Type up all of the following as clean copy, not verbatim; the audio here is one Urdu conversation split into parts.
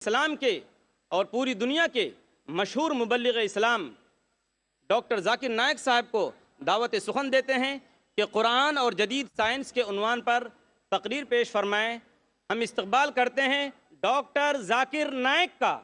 اسلام کے اور پوری دنیا کے مشہور مبلغ اسلام ڈاکٹر ذاکر نائک صاحب کو دعوت سخن دیتے ہیں کہ قرآن اور جدید سائنس کے عنوان پر تقریر پیش فرمائیں۔ ہم استقبال کرتے ہیں ڈاکٹر ذاکر نائک کا۔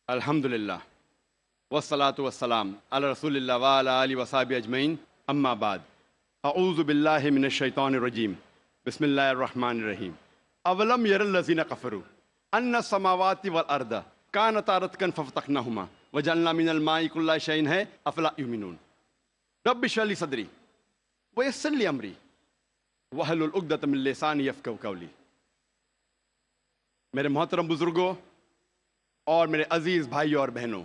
الحمدللہ والصلاة والسلام علی رسول اللہ وعلی آلہ وصحبہ اجمعین، اما بعد، اعوذ باللہ من الشیطان الرجیم، بسم اللہ الرحمن الرحیم۔ اولم یر الذین کفروا ان السماوات والارض کانتا رتقا ففتقناہما وجعلنا من الماء کل شیء ہے افلا یؤمنون۔ رب اشرح لی صدری ویسر لی امری واحلل عقدۃ من لسانی یفقہوا قولی۔ میرے محترم بزرگوں اور میرے عزیز بھائی اور بہنوں،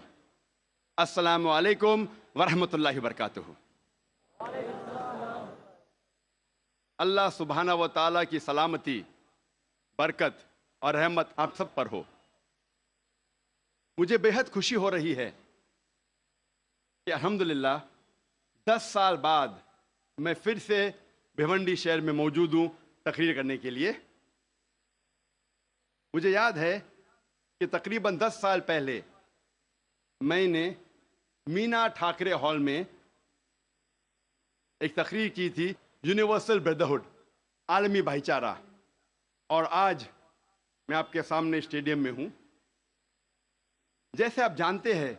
السلام علیکم ورحمۃ اللہ وبرکاتہ۔ اللہ سبحانہ و تعالیٰ کی سلامتی، برکت اور رحمت آپ سب پر ہو۔ مجھے بے حد خوشی ہو رہی ہے کہ الحمدللہ 10 سال بعد میں پھر سے بھیونڈی شہر میں موجود ہوں تقریر کرنے کے لیے۔ مجھے یاد ہے کہ تقریباً 10 سال پہلے میں نے مینا ٹھاکرے ہال میں ایک تقریر کی تھی، یونیورسل بردرہڈ، عالمی بھائی چارہ، اور آج میں آپ کے سامنے اسٹیڈیم میں ہوں۔ جیسے آپ جانتے ہیں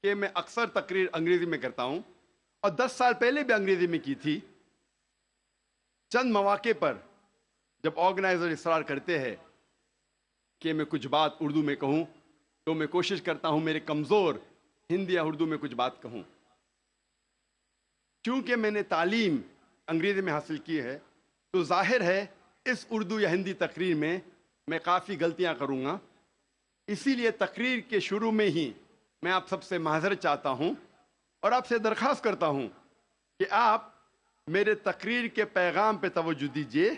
کہ میں اکثر تقریر انگریزی میں کرتا ہوں اور 10 سال پہلے بھی انگریزی میں کی تھی۔ چند مواقع پر جب آرگنائزر اصرار کرتے ہیں کہ میں کچھ بات اردو میں کہوں تو میں کوشش کرتا ہوں میرے کمزور ہندی یا اردو میں کچھ بات کہوں۔ چونکہ میں نے تعلیم انگریزی میں حاصل کی ہے تو ظاہر ہے اس اردو یا ہندی تقریر میں کافی غلطیاں کروں گا۔ اسی لیے تقریر کے شروع میں ہی میں آپ سب سے معذرت چاہتا ہوں اور آپ سے درخواست کرتا ہوں کہ آپ میرے تقریر کے پیغام پہ توجہ دیجیے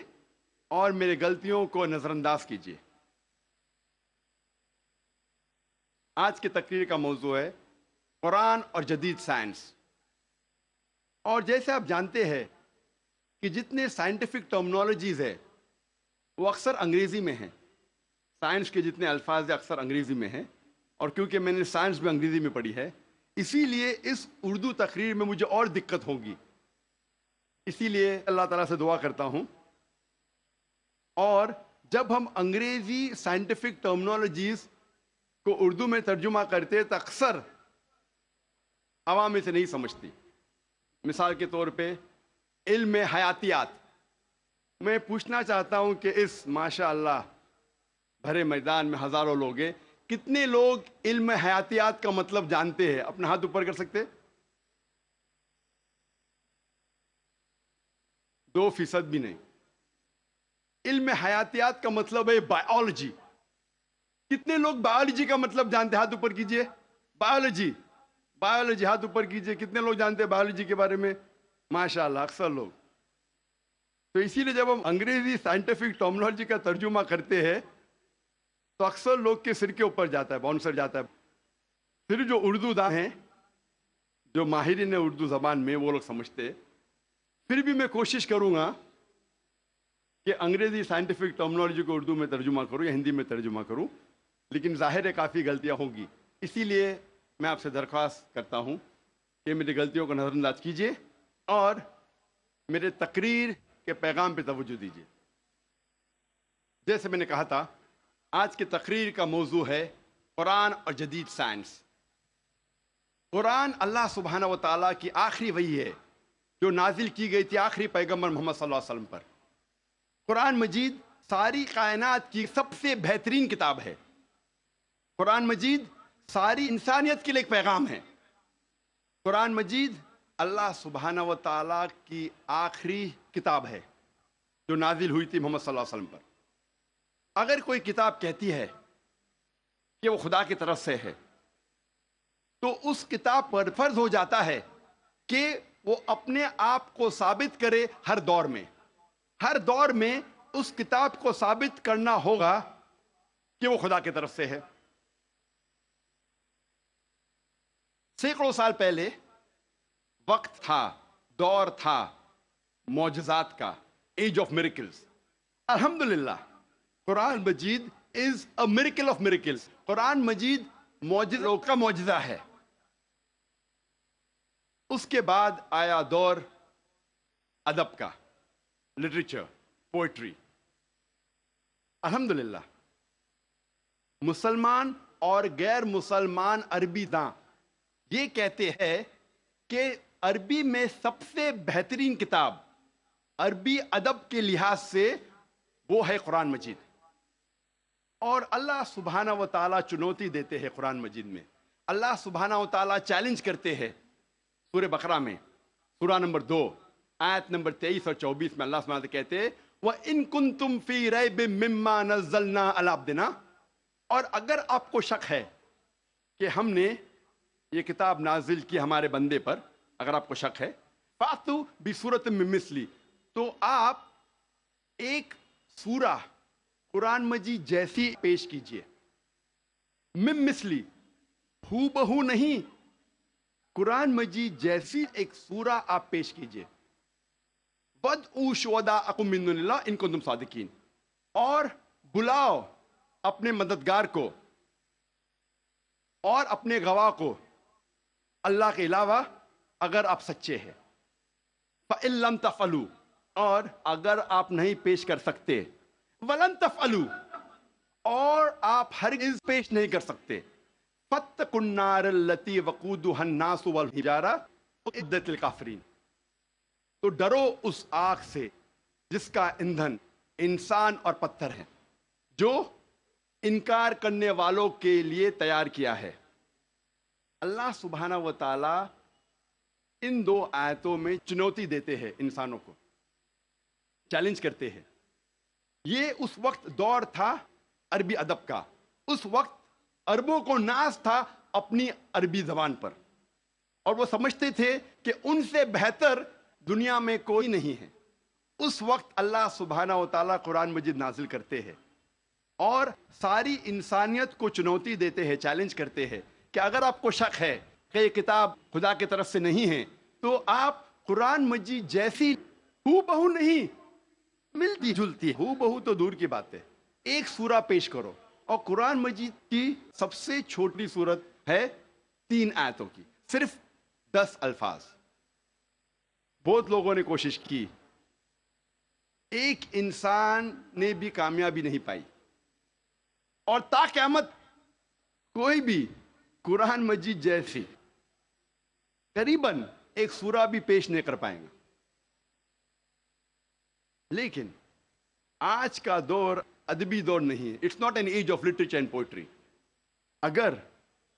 اور میرے غلطیوں کو نظر انداز کیجیے۔ آج کی تقریر کا موضوع ہے قرآن اور جدید سائنس۔ اور جیسے آپ جانتے ہیں کہ جتنے سائنٹیفک ٹرمنالوجیز ہے وہ اکثر انگریزی میں ہیں، سائنس کے جتنے الفاظ ہیں اکثر انگریزی میں ہیں، اور کیونکہ میں نے سائنس بھی انگریزی میں پڑھی ہے اسی لیے اس اردو تقریر میں مجھے اور دقت ہوگی۔ اسی لیے اللہ تعالیٰ سے دعا کرتا ہوں، اور جب ہم انگریزی سائنٹیفک ٹرمنالوجیز کو اردو میں ترجمہ کرتے تو اکثر عوام اسے نہیں سمجھتی۔ مثال کے طور پہ علم حیاتیات، میں پوچھنا چاہتا ہوں کہ اس ماشاء اللہ بھرے میدان میں ہزاروں لوگ ہیں، کتنے لوگ علم حیاتیات کا مطلب جانتے ہیں؟ اپنا ہاتھ اوپر کر سکتے؟ 2% بھی نہیں۔ علم حیاتیات کا مطلب ہے بائیولوجی۔ کتنے لوگ بائیولوجی کا مطلب جانتے ہیں؟ ہاتھ اوپر کیجئے۔ بائیولوجی ہاتھ اوپر کیجئے۔ کتنے لوگ جانتے ہیں بائیولوجی کے بارے میں؟ ماشاءاللہ اکثر لوگ۔ تو اسی لیے جب ہم انگریزی سائنٹیفک ٹرمنالوجی کا ترجمہ کرتے ہیں تو اکثر لوگ کے سر کے اوپر جاتا ہے، باؤنسر جاتا ہے۔ پھر جو اردو داں ہیں، جو ماہرین اردو زبان میں، وہ لوگ سمجھتے ہیں۔ پھر بھی میں کوشش کروں گا کہ انگریزی سائنٹیفک ٹرمنالوجی کو اردو میں ترجمہ کروں یا ہندی میں ترجمہ کروں، لیکن ظاہر ہے کافی غلطیاں ہوں گی۔ اسی لیے میں آپ سے درخواست کرتا ہوں کہ میری غلطیوں کو نظر انداز کیجیے اور میرے تقریر کے پیغام پہ توجہ دیجیے۔ جیسے میں نے کہا تھا، آج کی تقریر کا موضوع ہے قرآن اور جدید سائنس۔ قرآن اللہ سبحانہ و تعالیٰ کی آخری وحی ہے جو نازل کی گئی تھی آخری پیغمبر محمد صلی اللہ علیہ وسلم پر۔ قرآن مجید ساری کائنات کی سب سے بہترین کتاب ہے۔ قرآن مجید ساری انسانیت کے لیے ایک پیغام ہے۔ قرآن مجید اللہ سبحانہ و تعالیٰ کی آخری کتاب ہے جو نازل ہوئی تھی محمد صلی اللہ علیہ وسلم پر۔ اگر کوئی کتاب کہتی ہے کہ وہ خدا کی طرف سے ہے تو اس کتاب پر فرض ہو جاتا ہے کہ وہ اپنے آپ کو ثابت کرے ہر دور میں، ہر دور میں اس کتاب کو ثابت کرنا ہوگا کہ وہ خدا کی طرف سے ہے. سینکڑوں سال پہلے وقت تھا، دور تھا معجزات کا، ایج آف میریکلز. الحمدللہ قرآن مجید is a miracle of miracles. قرآن مجید معجزوں کا معجزہ ہے. اس کے بعد آیا دور ادب کا، لٹریچر، پوئٹری. الحمدللہ مسلمان اور غیر مسلمان عربی داں یہ کہتے ہیں کہ عربی میں سب سے بہترین کتاب عربی ادب کے لحاظ سے وہ ہے قرآن مجید. اور اللہ سبحانہ و تعالیٰ چنوتی دیتے ہیں قرآن مجید میں. اللہ سبحانہ و تعالیٰ چیلنج کرتے ہیں سورہ بقرہ میں، سورہ نمبر 2 آیت نمبر 23 اور 24 میں. اللہ سبحانہ و تعالیٰ کہتے ہیں وَإِن كُنتُمْ فِي رَيْبٍ مِّمَّا نَزَّلْنَا عَلَىٰ عَبْدِنَا، اور اگر آپ کو شک ہے کہ ہم نے یہ کتاب نازل کی ہمارے بندے پر، اگر آپ کو شک ہے فَأْتُوا بِسُورَةٍ مِّن مِّثْلِهِ، تو آپ ایک سورہ قرآن مجید جیسی پیش کیجئے. مِن مِّثْلِهِ، ہو بہو نہیں، قرآن مجید جیسی ایک سورہ آپ پیش کیجئے. وَادْعُوا شُهَدَاءَكُم مِّن دُونِ اللَّهِ إِن كُنتُمْ صَادِقِينَ، اور بلاؤ اپنے مددگار کو اور اپنے گواہ کو اللہ کے علاوہ اگر آپ سچے ہیں. فَإِن لَّمْ تَفْعَلُوا، اور اگر آپ نہیں پیش کر سکتے، وَلَن تَفْعَلُوا، اور آپ ہرگز پیش نہیں کر سکتے، فَاتَّقُوا النَّارَ الَّتِي وَقُودُهَا النَّاسُ وَالْحِجَارَةُ أُعِدَّتْ لِلْكَافِرِينَ، تو ڈرو اس آگ سے جس کا ایندھن انسان اور پتھر ہے، جو انکار کرنے والوں کے لیے تیار کیا ہے. اللہ سبحانہ و تعالی ان 2 آیتوں میں چنوتی دیتے ہیں، انسانوں کو چیلنج کرتے ہیں. یہ اس وقت دور تھا عربی ادب کا. اس وقت عربوں کو ناز تھا اپنی عربی زبان پر، اور وہ سمجھتے تھے کہ ان سے بہتر دنیا میں کوئی نہیں ہے. اس وقت اللہ سبحانہ و تعالیٰ قرآن مجید نازل کرتے ہیں اور ساری انسانیت کو چنوتی دیتے ہیں، چیلنج کرتے ہیں کہ اگر آپ کو شک ہے کہ یہ کتاب خدا کی طرف سے نہیں ہے تو آپ قرآن مجید جیسی ہو بہو نہیں، ملتی جلتی، ہو بہو تو دور کی بات ہے، ایک سورہ پیش کرو. اور قرآن مجید کی سب سے چھوٹی سورت ہے 3 آیتوں کی، صرف 10 الفاظ. بہت لوگوں نے کوشش کی، ایک انسان نے بھی کامیابی نہیں پائی، اور تا قیامت کوئی بھی قرآن مجید جیسی قریباً ایک سورہ بھی پیش نہیں کر پائیں گا. لیکن آج کا دور ادبی دور نہیں ہے. It's not an age of literature and poetry. اگر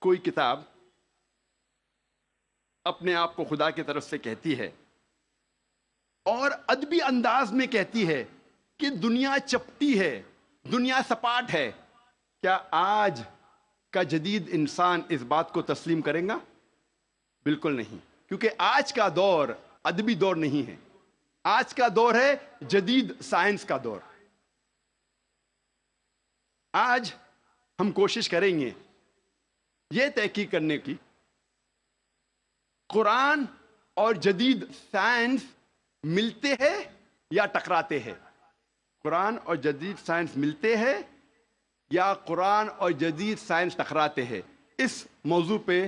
کوئی کتاب اپنے آپ کو خدا کی طرف سے کہتی ہے اور ادبی انداز میں کہتی ہے کہ دنیا چپٹی ہے، دنیا سپاٹ ہے، کیا آج کا جدید انسان اس بات کو تسلیم کرے گا؟ بالکل نہیں، کیونکہ آج کا دور ادبی دور نہیں ہے. آج کا دور ہے جدید سائنس کا دور. آج ہم کوشش کریں گے یہ تحقیق کرنے کی قرآن اور جدید سائنس ملتے ہیں یا ٹکراتے ہیں. قرآن اور جدید سائنس ملتے ہیں یا قرآن اور جدید سائنس ٹکراتے ہیں. اس موضوع پہ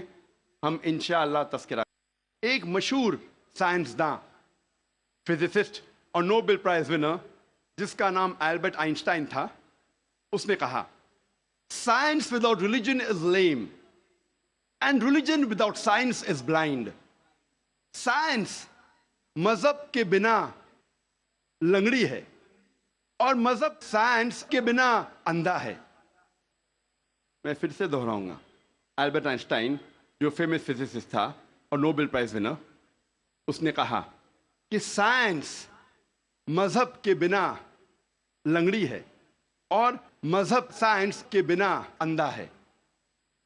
ہم انشاءاللہ تذکرہ. ایک مشہور سائنسداں، فزسسٹ اور نوبل پرائز ونر جس کا نام البرٹ آئنسٹائن تھا، اس نے کہا science without religion is lame and religion without science is blind. Science مذہب کے بنا لنگڑی ہے اور مذہب سائنس کے بنا اندھا ہے. میں پھر سے دہراؤں گا، البرٹ آئنسٹائن جو فیمس فزسسٹ تھا اور نوبل پرائز ونر، اس نے کہا کہ سائنس مذہب کے بنا لنگڑی ہے اور مذہب سائنس کے بنا اندھا ہے.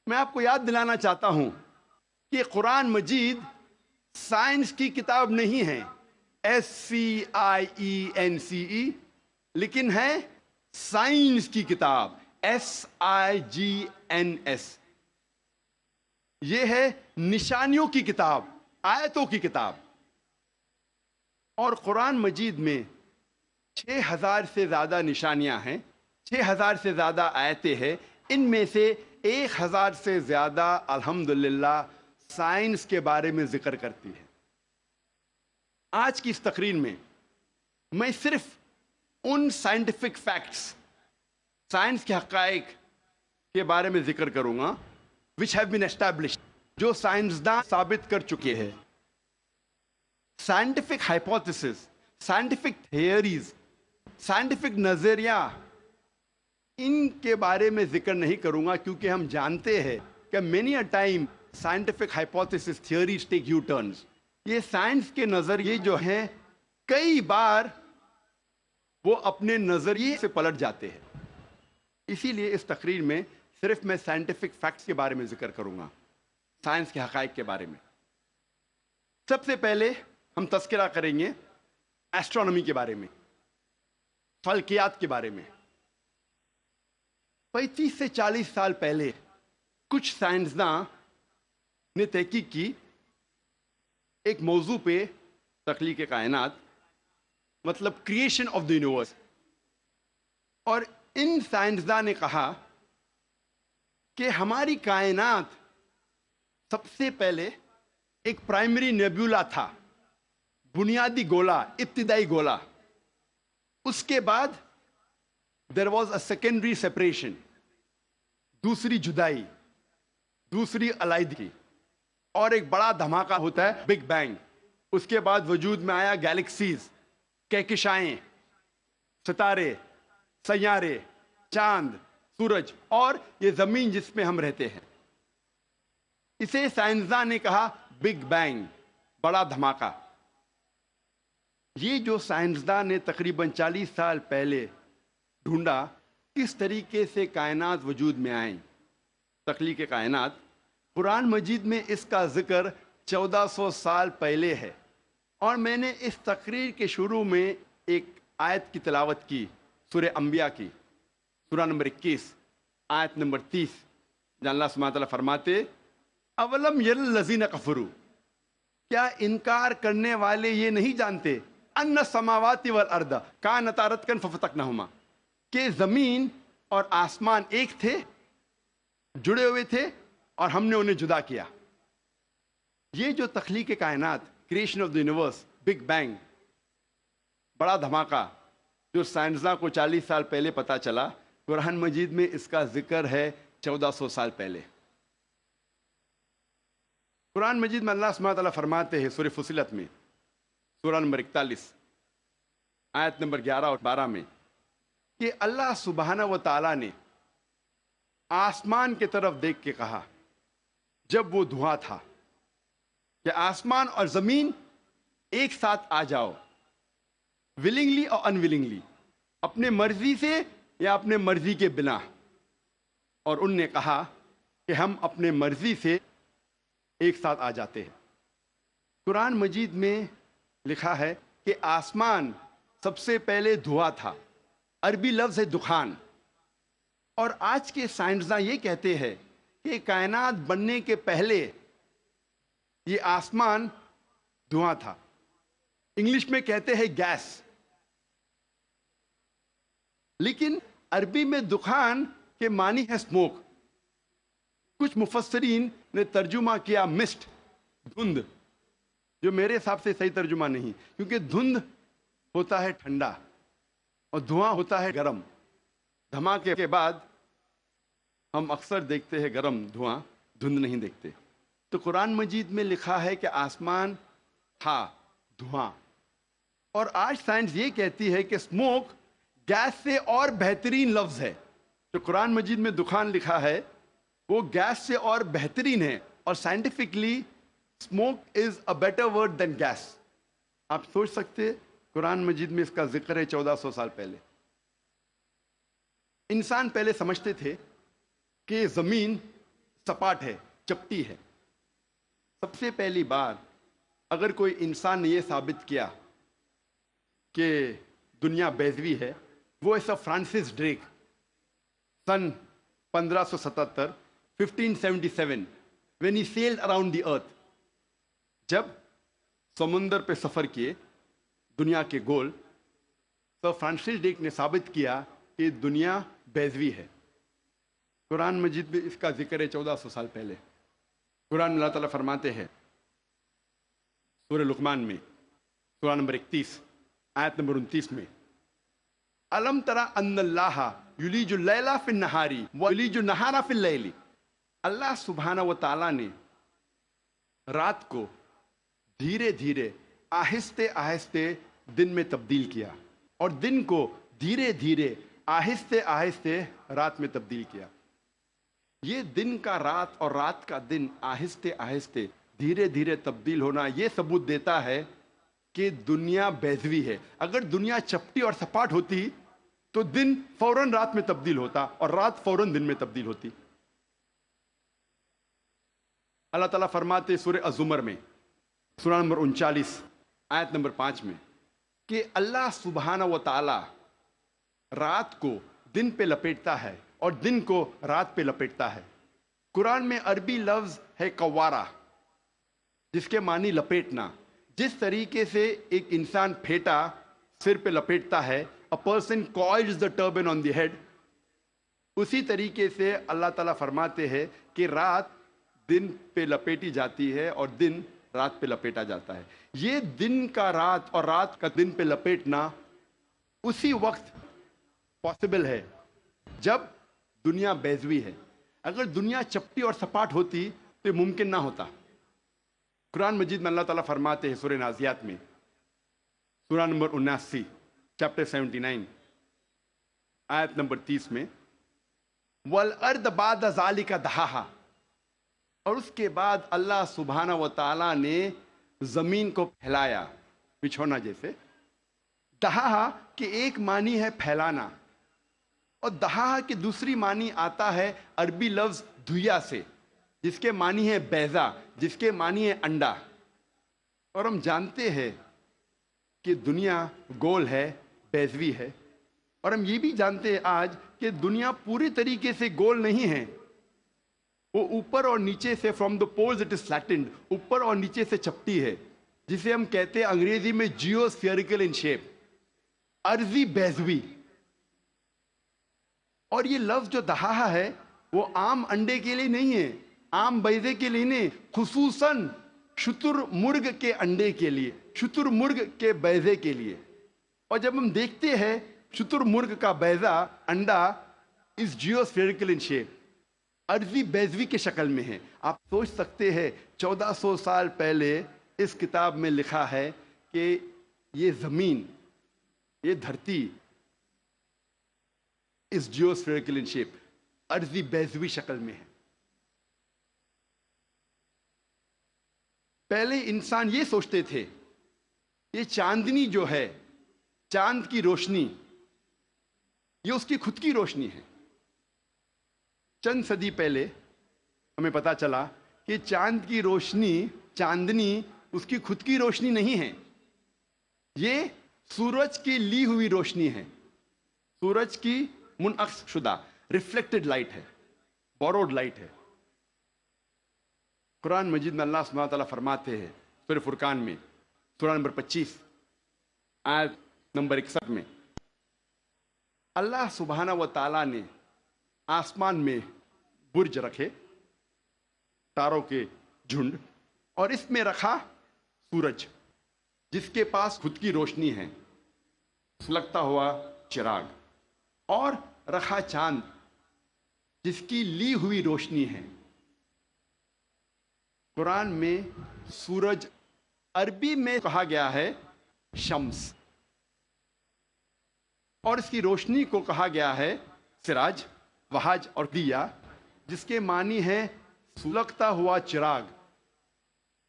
میں آپ کو یاد دلانا چاہتا ہوں کہ قرآن مجید سائنس کی کتاب نہیں ہے، SCIENCE, لیکن ہے سائنس کی کتاب SIGNS. یہ ہے نشانیوں کی کتاب، آیتوں کی کتاب. اور قرآن مجید میں 6000 سے زیادہ نشانیاں ہیں، 6000 سے زیادہ آیتیں ہیں. ان میں سے 1000 سے زیادہ الحمدللہ سائنس کے بارے میں ذکر کرتی ہے. آج کی اس تقریر میں میں صرف ان سائنٹیفک فیکٹس، سائنس کے حقائق کے بارے میں ذکر کروں گا which have been established، جو سائنسداں ثابت کر چکے ہیں. Scientific hypotheses, scientific theories, scientific نظریہ، ان کے بارے میں ذکر نہیں کروں گا، کیونکہ ہم جانتے ہیں کہ many a time scientific hypothesis theories take U-turns. یہ سائنس کے نظریے جو ہیں کئی بار وہ اپنے نظریے سے پلٹ جاتے ہیں. اسی لیے اس تقریر میں صرف میں سائنٹیفک فیکٹس کے بارے میں ذکر کروں گا، سائنس کے حقائق کے بارے میں. سب سے پہلے ہم تذکرہ کریں گے ایسٹرونومی کے بارے میں، فلکیات کے بارے میں. 35 سے 40 سال پہلے کچھ سائنسداں نے تحقیق کی ایک موضوع پہ، تخلیق کائنات، مطلب کریشن آف دی یونیورس. اور ان سائنسداں نے کہا کہ ہماری کائنات سب سے پہلے ایک پرائمری نیبیولا تھا، بنیادی گولا، ابتدائی گولا. اس کے بعد there was a secondary separation, دوسری جدائی، دوسری علیحدگی، اور ایک بڑا دھماکہ ہوتا ہے بگ بینگ. اس کے بعد وجود میں آیا گیلیکسیز، کہکشائیں، ستارے، سیارے، چاند، سورج، اور یہ زمین جس میں ہم رہتے ہیں. اسے سائنسداں نے کہا بگ بینگ، بڑا دھماکہ. یہ جو سائنسداں نے تقریباً 40 سال پہلے ڈھونڈا کس طریقے سے کائنات وجود میں آئیں، تخلیق کائنات، قرآن مجید میں اس کا ذکر 1400 سال پہلے ہے. اور میں نے اس تقریر کے شروع میں ایک آیت کی تلاوت کی، سورہ انبیاء کی، سورہ نمبر 21 آیت نمبر 30، جہاں اللہ سبحانہ تعالیٰ فرماتے اولم یر الذین کفروا، کیا انکار کرنے والے یہ نہیں جانتے ان السماوات والارض کانتا رتقا ففتقناہما، کہ زمین اور آسمان ایک تھے، جڑے ہوئے تھے، اور ہم نے انہیں جدا کیا. یہ جو تخلیق کائنات، creation of the universe, big bang, بڑا دھماکہ، جو سائنسداں کو 40 سال پہلے پتا چلا، قرآن مجید میں اس کا ذکر ہے 1400 سال پہلے. قرآن مجید میں اللہ سبحانہ تعالیٰ فرماتے ہیں سورہ فصلت میں، سورہ نمبر 41 آیت نمبر 11 اور 12 میں، کہ اللہ سبحانہ و تعالیٰ نے آسمان کی طرف دیکھ کے کہا جب وہ دھواں تھا کہ آسمان اور زمین ایک ساتھ آ جاؤ، ولنگلی اور انولنگلی، اپنے مرضی سے یا اپنے مرضی کے بنا. اور ان نے کہا کہ ہم اپنے مرضی سے ایک ساتھ آ جاتے ہیں. قرآن مجید میں لکھا ہے کہ آسمان سب سے پہلے دھواں تھا، عربی لفظ ہے دخان. اور آج کے سائنسداں یہ کہتے ہیں کہ کائنات بننے کے پہلے یہ آسمان دھواں تھا. انگلش میں کہتے ہیں گیس، لیکن عربی میں دخان کے معنی ہے اسموک. کچھ مفسرین نے ترجمہ کیا مسٹ، دھند، جو میرے حساب سے صحیح ترجمہ نہیں، کیونکہ دھند ہوتا ہے ٹھنڈا اور دھواں ہوتا ہے گرم. دھماکے کے بعد ہم اکثر دیکھتے ہیں گرم دھواں، دھند نہیں دیکھتے. تو قرآن مجید میں لکھا ہے کہ آسمان تھا دھواں. اور آج سائنس یہ کہتی ہے کہ اسموک گیس سے اور بہترین لفظ ہے. جو قرآن مجید میں دخان لکھا ہے وہ گیس سے اور بہترین ہے، اور scientifically smoke is a better word than gas. آپ سوچ سکتے قرآن مجید میں اس کا ذکر ہے 1400 سال پہلے. انسان پہلے سمجھتے تھے کہ زمین سپاٹ ہے، چپٹی ہے. سب سے پہلی بار اگر کوئی انسان نے یہ ثابت کیا کہ دنیا بیضوی ہے وہ ہے سر Francis Drake sun 1577 1577 when he sailed around the earth. جب سمندر پہ سفر کیے دنیا کے گول سر فرانسس ڈریک نے ثابت کیا کہ دنیا بیضوی ہے. قرآن مجید میں اس کا ذکر ہے 1400 سال پہلے. قرآن اللہ تعالیٰ فرماتے ہیں سورہ لقمان میں سورہ نمبر 31 آیت نمبر 29 میں الم ترى ان اللہ یلیج اللیل فی النہار ویلیج النہار فی اللیل. اللہ سبحانہ و تعالیٰ نے رات کو دھیرے دھیرے آہستہ آہستہ دن میں تبدیل کیا اور دن کو دھیرے دھیرے آہستہ آہستہ رات میں تبدیل کیا. یہ دن کا رات اور رات کا دن آہستہ آہستہ دھیرے دھیرے تبدیل ہونا یہ ثبوت دیتا ہے کہ دنیا بیضوی ہے. اگر دنیا چپٹی اور سپاٹ ہوتی تو دن فوراً رات میں تبدیل ہوتا اور رات فوراً دن میں تبدیل ہوتی. اللہ تعالیٰ فرماتے سورہ الزمر میں سورہ نمبر 39 آیت نمبر 5 میں کہ اللہ سبحانہ و تعالی رات کو دن پہ لپیٹتا ہے اور دن کو رات پہ لپیٹتا ہے. قرآن میں عربی لفظ ہے قوارہ جس کے معنی لپیٹنا. جس طریقے سے ایک انسان پھیٹا سر پہ لپیٹتا ہے a person coils the turban on the head, اسی طریقے سے اللہ تعالیٰ فرماتے ہیں کہ رات دن پہ لپیٹی جاتی ہے اور دن رات پہ لپیٹا جاتا ہے. یہ دن کا رات اور رات کا دن پہ لپیٹنا اسی وقت پاسبل ہے جب دنیا بیضوی ہے. اگر دنیا چپٹی اور سپاٹ ہوتی تو یہ ممکن نہ ہوتا. قرآن مجید میں اللہ تعالیٰ فرماتے ہیں سورہ نازیات میں سورہ نمبر 79 چیپٹر 79 آیت نمبر 30 میں وَالْأَرْضَ بَعْدَ ذَلِكَ دَحَاهَا, اور اس کے بعد اللہ سبحانہ و تعالیٰ نے زمین کو پھیلایا بچھونا جیسے. دہا کہ ایک معنی ہے پھیلانا اور دہا کی دوسری معنی آتا ہے عربی لفظ دھویا سے جس کے معنی ہے بیضا, جس کے معنی ہے انڈا. اور ہم جانتے ہیں کہ دنیا گول ہے بیضوی ہے اور ہم یہ بھی جانتے ہیں آج کہ دنیا پوری طریقے سے گول نہیں ہے. وہ اوپر اور نیچے سے from the poles it is flattened, اوپر اور نیچے سے چپٹی ہے جسے ہم کہتے ہیں انگریزی میں جیو اسفیریکل ان شیپ, ارضی بیضوی. اور یہ لفظ جو دہا ہے وہ عام انڈے کے لیے نہیں ہے, عام بیضے کے لیے نہیں, خصوصاً شتر مرغ کے انڈے کے لیے, شتر مرغ کے بیضے کے لیے. اور جب ہم دیکھتے ہیں شتر مرغ کا بیضا انڈا اس جیو اسفیریکل ان شیپ, ارضی بیضوی کے شکل میں ہے. آپ سوچ سکتے ہیں 1400 سال پہلے اس کتاب میں لکھا ہے کہ یہ زمین, یہ دھرتی اس جیو اسفیریکل ان شیپ ارضی بیضوی شکل میں ہے. پہلے انسان یہ سوچتے تھے یہ چاندنی جو ہے, چاند کی روشنی, یہ اس کی خود کی روشنی ہے. چند صدی پہلے ہمیں پتا چلا کہ چاند کی روشنی, چاندنی اس کی خود کی روشنی نہیں ہے, یہ سورج کی لی ہوئی روشنی ہے, سورج کی منعکس شدہ ریفلیکٹڈ لائٹ ہے, بوروڈ لائٹ ہے. قرآن مجید میں اللہ سبحانہ تعالیٰ فرماتے ہیں سورہ فرقان میں سورہ نمبر 25 آیت نمبر 61 میں اللہ سبحانہ و تعالیٰ نے آسمان میں برج رکھے, تاروں کے جھنڈ, اور اس میں رکھا سورج جس کے پاس خود کی روشنی ہے, سلگتا ہوا چراغ, اور رکھا چاند جس کی لی ہوئی روشنی ہے. قرآن میں سورج عربی میں کہا گیا ہے شمس, اور اس کی روشنی کو کہا گیا ہے سراج, وہاج اور دیا, جس کے معنی ہے سلگتا ہوا چراغ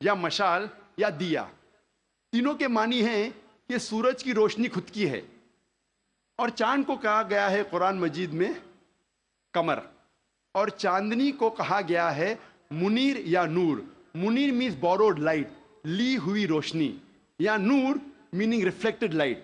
یا مشال یا دیا. تینوں کے معنی ہیں کہ سورج کی روشنی خود کی ہے. اور چاند کو کہا گیا ہے قرآن مجید میں قمر, اور چاندنی کو کہا گیا ہے منیر یا نور. منیر مینز بوروڈ لائٹ, لی ہوئی روشنی, یا نور میننگ ریفلیکٹڈ لائٹ.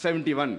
71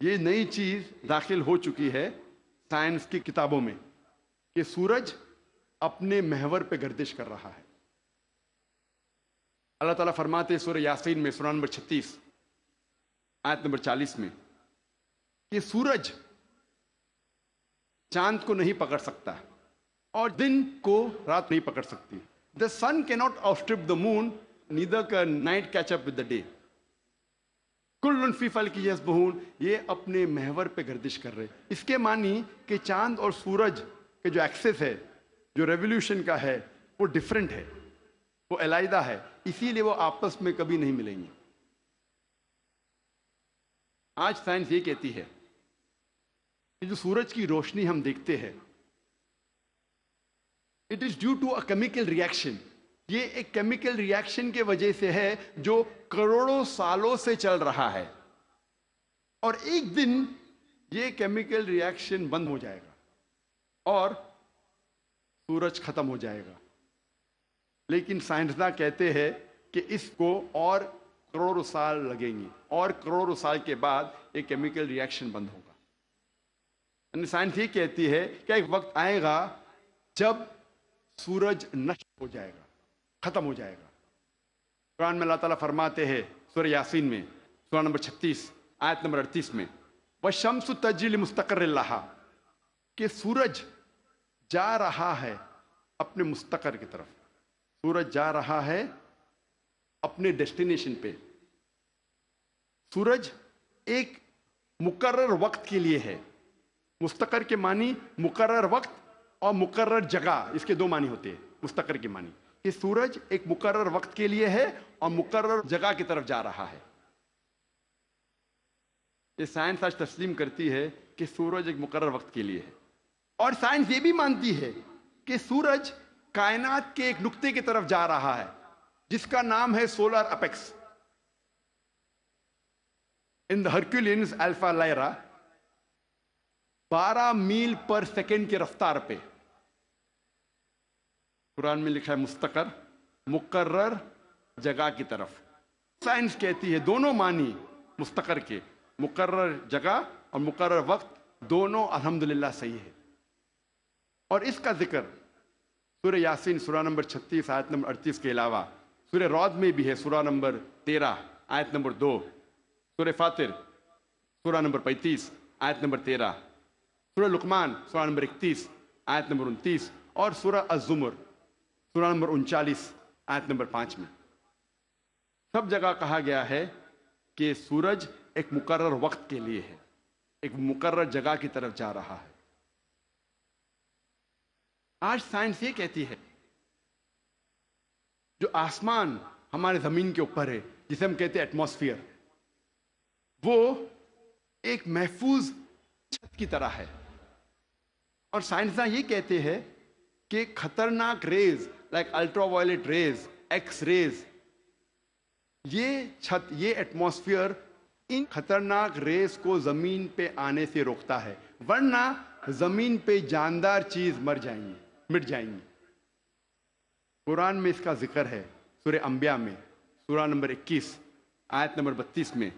یہ نئی چیز داخل ہو چکی ہے سائنس کی کتابوں میں کہ سورج اپنے محور پہ گردش کر رہا ہے. اللہ تعالیٰ فرماتے سورہ یاسین میں سورہ نمبر 36 آیت نمبر 40 میں کہ سورج چاند کو نہیں پکڑ سکتا اور دن کو رات نہیں پکڑ سکتی. The sun cannot outstrip the moon, neither can night catch up with the day. کل فی فلک یسبحون، یہ اپنے محور پہ گردش کر رہے. اس کے معنی کہ چاند اور سورج کے جو ایکسس ہے، جو ریولیوشن کا ہے، وہ ڈیفرنٹ ہے، وہ علیحدہ ہے، اسی لیے وہ آپس میں کبھی نہیں ملیں گے. آج سائنس یہ کہتی ہے کہ جو سورج کی روشنی ہم دیکھتے ہیں it is due to a chemical reaction. یہ ایک کیمیکل ریئیکشن کے وجہ سے ہے جو کروڑوں سالوں سے چل رہا ہے، اور ایک دن یہ کیمیکل ریئیکشن بند ہو جائے گا اور سورج ختم ہو جائے گا. لیکن سائنسداں کہتے ہیں کہ اس کو اور کروڑوں سال لگیں گے، اور کروڑوں سال کے بعد یہ کیمیکل ریئیکشن بند ہوگا. یعنی سائنس یہ کہتی ہے کہ ایک وقت آئے گا جب سورج نشٹ ہو جائے گا، ختم ہو جائے گا. قرآن میں اللہ تعالیٰ فرماتے ہیں سورہ یاسین میں سورہ نمبر 36 آیت نمبر 38 میں وَالشَّمْسُ تَجْرِي لِمُسْتَقَرٍّ لَهَا، کہ سورج جا رہا ہے اپنے مستقر کی طرف. سورج جا رہا ہے اپنے ڈیسٹینیشن پہ. سورج ایک مقرر وقت کے لیے ہے. مستقر کے معنی مقرر وقت اور مقرر جگہ، اس کے دو معنی ہوتے ہیں. مستقر کے معنی کہ سورج ایک مقرر وقت کے لیے ہے اور مقرر جگہ کی طرف جا رہا ہے. یہ سائنس آج تسلیم کرتی ہے کہ سورج ایک مقرر وقت کے لیے ہے، اور سائنس یہ بھی مانتی ہے کہ سورج کائنات کے ایک نقطے کی طرف جا رہا ہے جس کا نام ہے سولر اپیکس. ان دا ہرکولینز الفا لائرا 12 میل پر سیکنڈ کی رفتار پہ. قرآن میں لکھا ہے مستقر، مقرر جگہ کی طرف. سائنس کہتی ہے دونوں معنی مستقر کے، مقرر جگہ اور مقرر وقت، دونوں الحمدللہ صحیح ہے. اور اس کا ذکر سورہ یاسین سورہ نمبر 36 آیت نمبر 38 کے علاوہ سورہ رعد میں بھی ہے، سورہ نمبر 13 آیت نمبر 2، سورہ فاطر سورہ نمبر 35 آیت نمبر 13، سورہ لقمان سورہ نمبر 31 آیت نمبر 29، اور سورہ الزمر سورہ نمبر 39 آیت نمبر 5 میں. سب جگہ کہا گیا ہے کہ سورج ایک مقرر وقت کے لیے ہے، ایک مقرر جگہ کی طرف جا رہا ہے. آج سائنس یہ کہتی ہے جو آسمان ہمارے زمین کے اوپر ہے، جسے ہم کہتے ہیں ایٹماسفیئر، وہ ایک محفوظ چھت کی طرح ہے. اور سائنسداں یہ کہتے ہیں کہ خطرناک rays like ultraviolet rays, X rays, یہ چھت، یہ ایٹماسفیئر ان خطرناک ریز کو زمین پہ آنے سے روکتا ہے، ورنہ زمین پہ جاندار چیز مٹ جائیں گی. قرآن میں اس کا ذکر ہے سورہ انبیاء میں سورہ نمبر 21 آیت نمبر 32 میں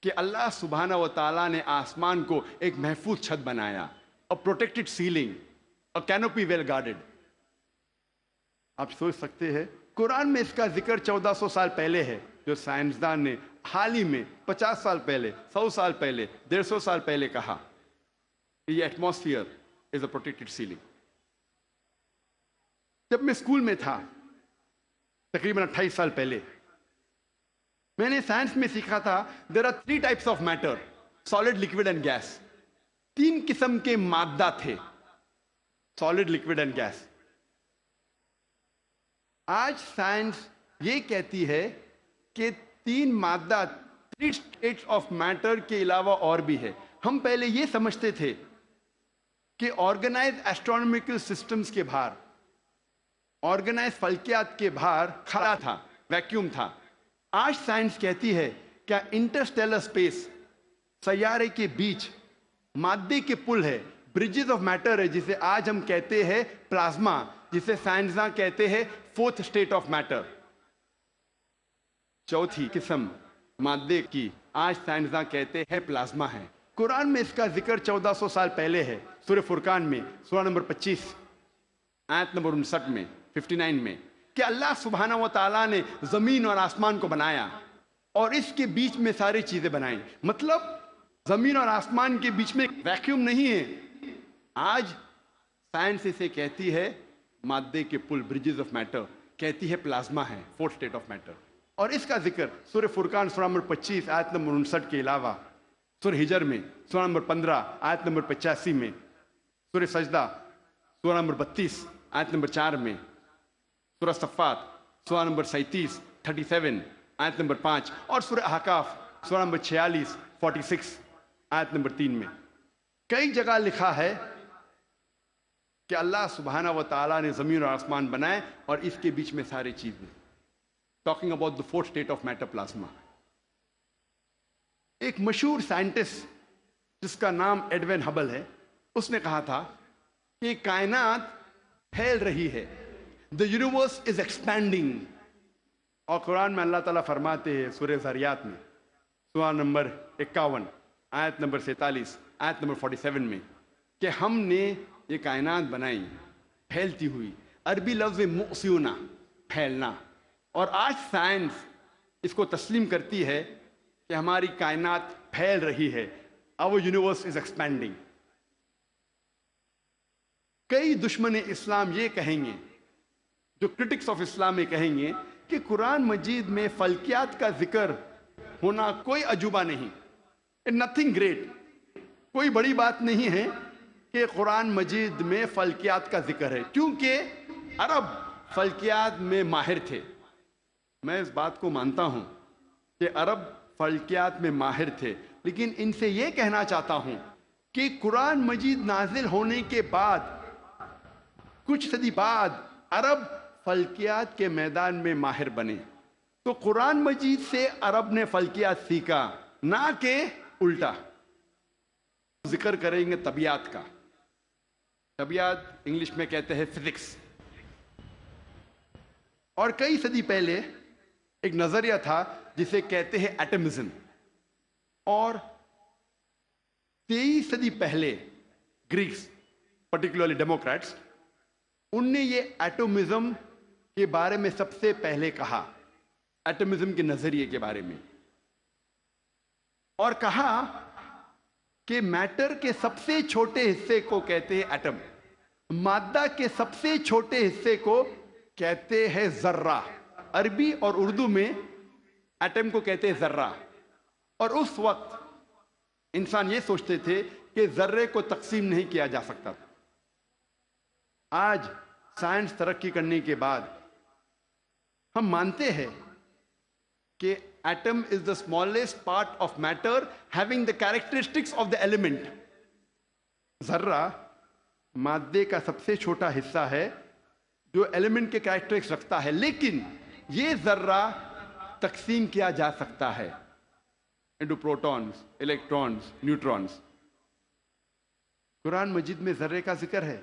کہ اللہ سبحانہ و تعالیٰ نے آسمان کو ایک محفوظ چھت بنایا، a protected ceiling, a canopy well guarded. آپ سوچ سکتے ہیں قرآن میں اس کا ذکر 1400 سال پہلے ہے، جو سائنسدان نے حال ہی میں 50 سال پہلے، 100 سال پہلے، 150 سال پہلے کہا کہ یہ ایٹماسفیئر از اے پروٹیکٹڈ سیلنگ. جب میں اسکول میں تھا تقریباً 28 سال پہلے، میں نے سائنس میں سیکھا تھا there are 3 types of matter: solid, liquid and gas. 3 قسم کے مادہ تھے، solid, liquid and gas. آج سائنس یہ کہتی ہے کہ 3 مادہ، 3 states of matter کے علاوہ اور بھی ہے. ہم پہلے یہ سمجھتے تھے کہ آرگنائز ایسٹرونومیکل سسٹمز کے باہر، آرگنائز فلکیات کے باہر خلا تھا، ویکیوم تھا. آج سائنس کہتی ہے کیا انٹرسٹیلر اسپیس، سیارے کے بیچ مادے کے پل ہے، برجز آف میٹر ہے، جسے آج ہم کہتے ہیں پلازما، جسے سائنسداں کہتے ہیں 4th state of matter. 4تھی قسم مادے کی آج سائنسداں کہتے ہیں پلازما ہے۔ قرآن میں اس کا ذکر 1400 سال پہلے ہے، سورہ فرقان میں سورہ نمبر 25 آیت نمبر 59 میں 59 میں، کہ اللہ سبحانہ و تعالیٰ نے زمین اور آسمان کو بنایا اور اس کے بیچ میں ساری چیزیں بنائیں۔ مطلب زمین اور آسمان کے بیچ میں ویکیوم نہیں ہے۔ آج سائنس اسے کہتی ہے مادے کے پل، بریجز آف میٹر، کہتی ہے پلازما ہے، فورتھ اسٹیٹ آف میٹر۔ اور اس کا ذکر سورہ فرقان سورہ نمبر 25 آیت نمبر 59 کے علاوہ سورہ ہجر میں سورہ نمبر 15 آیت نمبر 85 میں، سورہ سجدہ سورہ نمبر 32 آیت نمبر 4 میں، سورہ صفات سورہ نمبر 37 آیت نمبر 5 اور سورہ احقاف سورہ نمبر 46 آیت نمبر 3 میں کئی جگہ لکھا ہے کہ اللہ سبحانہ و تعالیٰ نے زمین اور آسمان بنائے اور اس کے بیچ میں ساری چیزیں۔ Talking about the fourth state of matter, plasma۔ ایک مشہور سائنٹسٹ جس کا نام ایڈوین ہبل ہے، اس نے کہا تھا کہ کائنات پھیل رہی ہے، the universe is expanding۔ اور قرآن میں اللہ تعالیٰ فرماتے ہیں سورہ ذاریات میں سورہ نمبر 51 آیت نمبر 47 آیت نمبر 47 میں کہ ہم نے یہ کائنات بنائی پھیلتی ہوئی، عربی لفظ مؤسیونا، پھیلنا۔ اور آج سائنس اس کو تسلیم کرتی ہے کہ ہماری کائنات پھیل رہی ہے، our universe is expanding۔ کئی دشمن اسلام یہ کہیں گے، جو کرٹکس آف اسلام یہ کہیں گے کہ قرآن مجید میں فلکیات کا ذکر ہونا کوئی عجوبہ نہیں، nothing great، کوئی بڑی بات نہیں ہے کہ قرآن مجید میں فلکیات کا ذکر ہے، کیونکہ عرب فلکیات میں ماہر تھے۔ میں اس بات کو مانتا ہوں کہ عرب فلکیات میں ماہر تھے، لیکن ان سے یہ کہنا چاہتا ہوں کہ قرآن مجید نازل ہونے کے بعد کچھ صدی بعد عرب فلکیات کے میدان میں ماہر بنے، تو قرآن مجید سے عرب نے فلکیات سیکھا، نہ کہ الٹا۔ ذکر کریں گے طبیعت کا۔ طبیعت انگلش میں کہتے ہیں فزکس۔ اور کئی صدی پہلے ایک نظریہ تھا جسے کہتے ہیں ایٹمزم، اور 23 صدی پہلے گریکس، پرٹیکولرلی ڈیموکریٹس، ان نے یہ ایٹمزم کے بارے میں سب سے پہلے کہا، ایٹمزم کے نظریے کے بارے میں، اور کہا کہ میٹر کے سب سے چھوٹے حصے کو کہتے ہیں ایٹم، مادہ کے سب سے چھوٹے حصے کو کہتے ہیں ذرہ۔ عربی اور اردو میں ایٹم کو کہتے ہیں ذرہ۔ اور اس وقت انسان یہ سوچتے تھے کہ ذرے کو تقسیم نہیں کیا جا سکتا۔ آج سائنس ترقی کرنے کے بعد ہم مانتے ہیں کہ atom is the smallest part of matter having the characteristics of the element۔ ذرہ مادے کا سب سے چھوٹا حصہ ہے جو ایلیمنٹ کے کریکٹرسٹکس رکھتا ہے، لیکن یہ ذرہ تقسیم کیا جا سکتا ہے انٹو پروٹونز، الیکٹرونز، نیوٹرونز۔ قرآن مجید میں ذرے کا ذکر ہے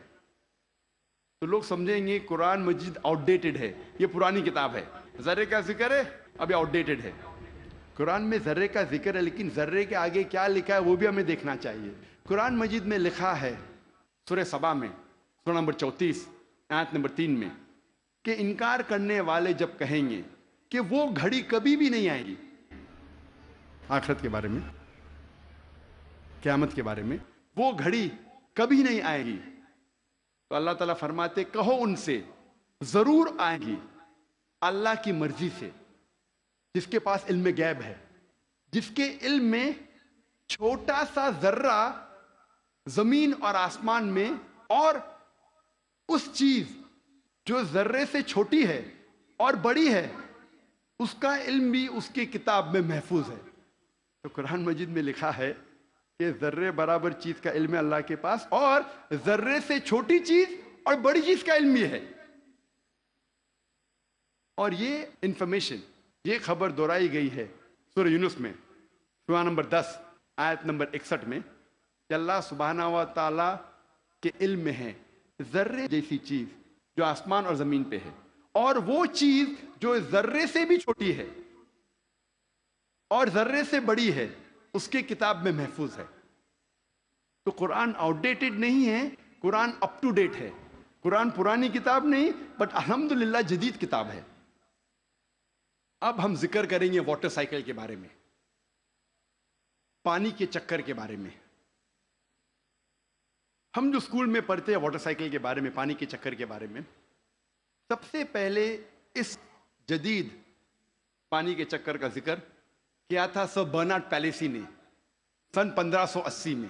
تو لوگ سمجھیں گے قرآن مجید آؤٹ ڈیٹڈ ہے، یہ پرانی کتاب ہے، ذرے کا ذکر ہے اب یہ آؤٹ ڈیٹڈ ہے۔ قرآن میں ذرے کا ذکر ہے، لیکن ذرے کے آگے کیا لکھا ہے وہ بھی ہمیں دیکھنا چاہیے۔ قرآن مجید میں لکھا ہے سورہ سبا میں سورہ نمبر 34 آیت نمبر 3 میں کہ انکار کرنے والے جب کہیں گے کہ وہ گھڑی کبھی بھی نہیں آئے گی، آخرت کے بارے میں، قیامت کے بارے میں، وہ گھڑی کبھی نہیں آئے گی، تو اللہ تعالیٰ فرماتے کہو ان سے ضرور آئے گی، اللہ کی مرضی سے، جس کے پاس علم غیب ہے، جس کے علم میں چھوٹا سا ذرہ زمین اور آسمان میں، اور اس چیز جو ذرے سے چھوٹی ہے اور بڑی ہے اس کا علم بھی اس کی کتاب میں محفوظ ہے۔ تو قرآن مجید میں لکھا ہے کہ ذرے برابر چیز کا علم ہے اللہ کے پاس، اور ذرے سے چھوٹی چیز اور بڑی چیز کا علم بھی ہے۔ اور یہ انفارمیشن، یہ خبر دہرائی گئی ہے سورہ یونس میں سورہ نمبر 10 آیت نمبر 61 میں کہ اللہ سبحانہ و تعالیٰ کے علم میں ہے ذرے جیسی چیز جو آسمان اور زمین پہ ہے، اور وہ چیز جو ذرے سے بھی چھوٹی ہے اور ذرے سے بڑی ہے اس کے کتاب میں محفوظ ہے. تو قرآن آؤٹ ڈیٹڈ نہیں ہے, قرآن اپ ٹو ڈیٹ ہے. قرآن پرانی کتاب نہیں, بٹ الحمدللہ جدید کتاب ہے. اب ہم ذکر کریں گے واٹر سائیکل کے بارے میں, پانی کے چکر کے بارے میں. ہم جو اسکول میں پڑھتے ہیں واٹر سائیکل کے بارے میں, پانی کے چکر کے بارے میں, سب سے پہلے اس جدید پانی کے چکر کا ذکر کیا تھا سر برنارڈ پیلیسی نے سن 1580 میں.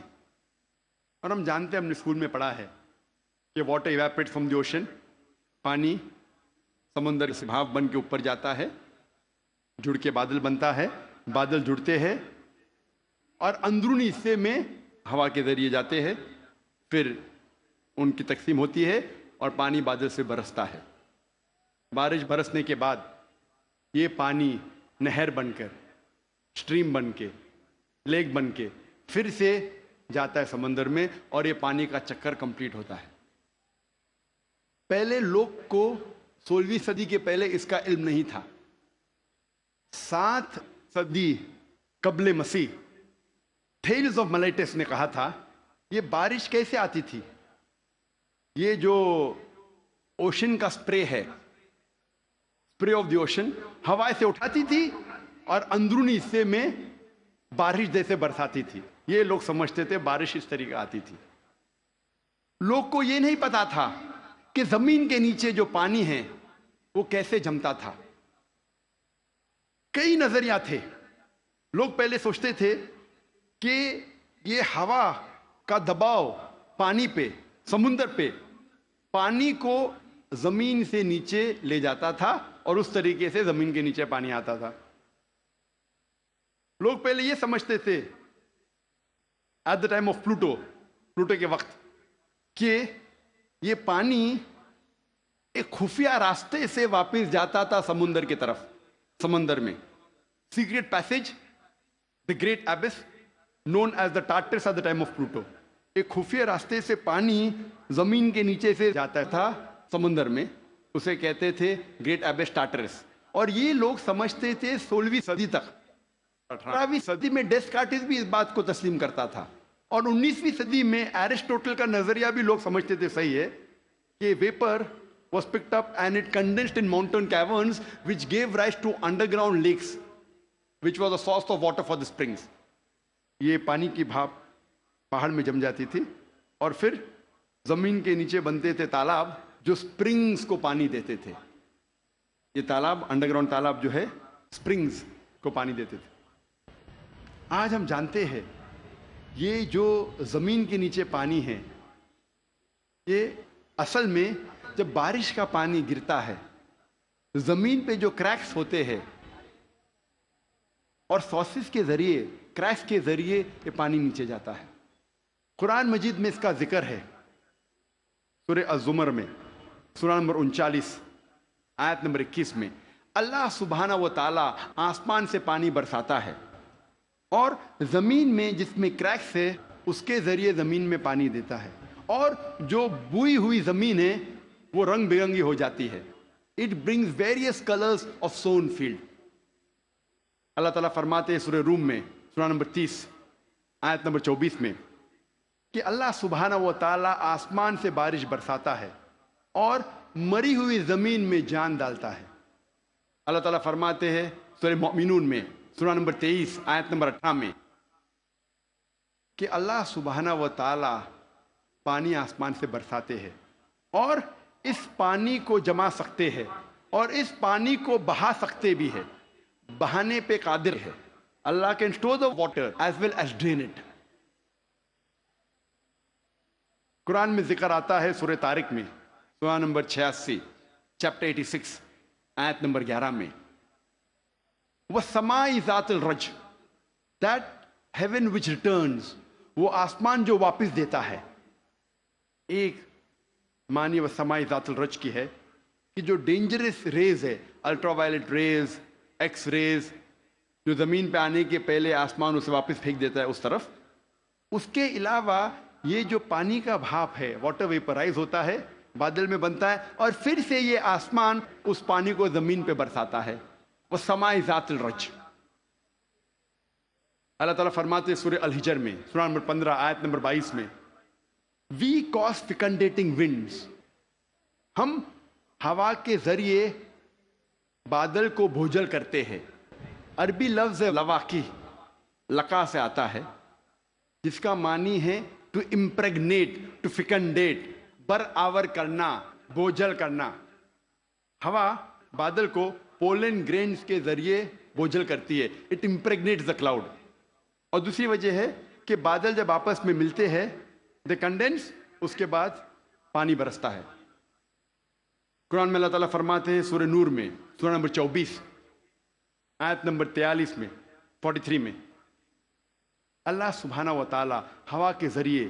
اور ہم جانتے ہیں, ہم نے اسکول میں پڑھا ہے کہ water evaporate from the ocean, پانی سمندر سے بھاپ بن کے اوپر جاتا ہے, جڑ کے بادل بنتا ہے, بادل جڑتے ہیں اور اندرونی حصے میں ہوا کے ذریعے جاتے ہیں, پھر ان کی تقسیم ہوتی ہے اور پانی بادل سے برستا ہے. بارش برسنے کے بعد یہ پانی نہر بن کر, اسٹریم بن کے, لیک بن کے پھر سے جاتا ہے سمندر میں, اور یہ پانی کا چکر کمپلیٹ ہوتا ہے. پہلے لوگ کو 16ویں صدی کے پہلے اس کا علم نہیں تھا. 7 صدی قبل مسیح تھیلز آف ملیٹس نے کہا تھا یہ بارش کیسے آتی تھی. یہ جو اوشن کا سپرے ہے, سپرے آف دی اوشن, ہوا سے اٹھاتی تھی اور اندرونی حصے میں بارش جیسے برساتی تھی. یہ لوگ سمجھتے تھے بارش اس طریقے آتی تھی. لوگ کو یہ نہیں پتا تھا کہ زمین کے نیچے جو پانی ہے وہ کیسے جمتا تھا. کئی نظریات تھے. لوگ پہلے سوچتے تھے کہ یہ ہوا کا دباؤ پانی پہ, سمندر پہ, پانی کو زمین سے نیچے لے جاتا تھا اور اس طریقے سے زمین کے نیچے پانی آتا تھا. لوگ پہلے یہ سمجھتے تھے at the time of Plato کے وقت کہ یہ پانی ایک خفیہ راستے سے واپس جاتا تھا سمندر کی طرف. سمندر میں secret passage, the great abyss known as the Tartarus at the time of Plato. ایک خفیہ راستے سے پانی زمین کے نیچے سے جاتا تھا سمندر میں, اسے کہتے تھے گریٹ ایبس ٹارٹرس. اور یہ لوگ سمجھتے تھے 16ویں صدی تک. 18ویں صدی میں ڈیسکارٹس بھی اس بات کو تسلیم کرتا تھا, اور 19ویں صدی میں ایرسٹوٹل کا نظریہ بھی لوگ سمجھتے تھے صحیح ہے کہ viper was picked up and it condensed in mountain caverns which gave rise to underground lakes which was the source of water for the springs. یہ پانی کی بھاپ پہاڑ میں جم جاتی تھی اور پھر زمین کے نیچے بنتے تھے تالاب جو سپرنگز کو پانی دیتے تھے. یہ تالاب, انڈر گراؤنڈ تالاب جو ہے, سپرنگز کو پانی دیتے تھے. آج ہم جانتے ہیں یہ جو زمین کے نیچے پانی ہے, یہ اصل میں جب بارش کا پانی گرتا ہے زمین پہ جو کریکس ہوتے ہیں اور سورسز کے ذریعے, کریکس کے ذریعے یہ پانی نیچے جاتا ہے. قرآن مجید میں اس کا ذکر ہے سورہ الزمر میں, سورہ نمبر 39 آیت نمبر 21 میں. اللہ سبحانہ و تعالی آسمان سے پانی برساتا ہے اور زمین میں جس میں کریکس ہے اس کے ذریعے زمین میں پانی دیتا ہے, اور جو بوئی ہوئی زمین ہے وہ رنگ برنگی ہو جاتی ہے. It brings various colors of sown field. اللہ تعالیٰ فرماتے ہیں سورہ روم میں, سورہ نمبر 30 آیت نمبر 24 میں, کہ اللہ سبحانہ و تعالیٰ آسمان سے بارش برساتا ہے اور مری ہوئی زمین میں جان ڈالتا ہے. اللہ تعالیٰ فرماتے ہیں سورہ مومنون میں, سورہ نمبر 23 آیت نمبر 18 میں, کہ اللہ سبحانہ و تعالیٰ پانی آسمان سے برساتے ہیں اور اس پانی کو جما سکتے ہیں اور اس پانی کو بہا سکتے بھی ہے. بہانے پہ قادر ہے. اللہ can store the water as well as drain it. قرآن میں ذکر آتا ہے سورہ طارق میں, سورہ نمبر 86 چیپٹر 86 آیت نمبر 11 میں, وَالسَّمَاءِ ذَاتِ الرَّجْ, that heaven which returns, وہ آسمان جو واپس دیتا ہے. ایک معنی وَالسَّمَاءِ ذَاتِ الرَّجْ کی ہے کہ جو ڈینجرس ریز ہے, ultraviolet rays, X rays, جو زمین پہ آنے کے پہلے آسمان اسے واپس پھینک دیتا ہے اس طرف. اس کے علاوہ یہ جو پانی کا بھاپ ہے, واٹر ویپرائز ہوتا ہے, بادل میں بنتا ہے اور پھر سے یہ آسمان اس پانی کو زمین پہ برساتا ہے. وَالسَّمَاءِ ذَاتِ الرَّجْ. اللہ تعالیٰ فرماتے ہیں سورہ الحجر میں سورہ نمبر 15 آیت نمبر 22 میں وی کاز فیکنڈیٹنگ ونڈز، ہم ہوا کے ذریعے بادل کو بھوجل کرتے ہیں۔ عربی لفظ لواکی، لقا سے آتا ہے، جس کا معنی ہے ٹو امپریگنیٹ، ٹو فیکنڈیٹ، برآور کرنا، بوجھل کرنا۔ ہوا بادل کو پولن گرینز کے ذریعے بوجھل کرتی ہے، اٹ امپریگنیٹس دا کلاؤڈ۔ اور دوسری وجہ ہے کہ بادل جب آپس میں ملتے ہیں دے کنڈینس، اس کے بعد پانی برستا ہے۔ قرآن میں اللہ تعالیٰ فرماتے ہیں سورہ نور میں سورہ نمبر 24 آیت نمبر 43 میں 43 میں، اللہ سبحانہ و تعالیٰ ہوا کے ذریعے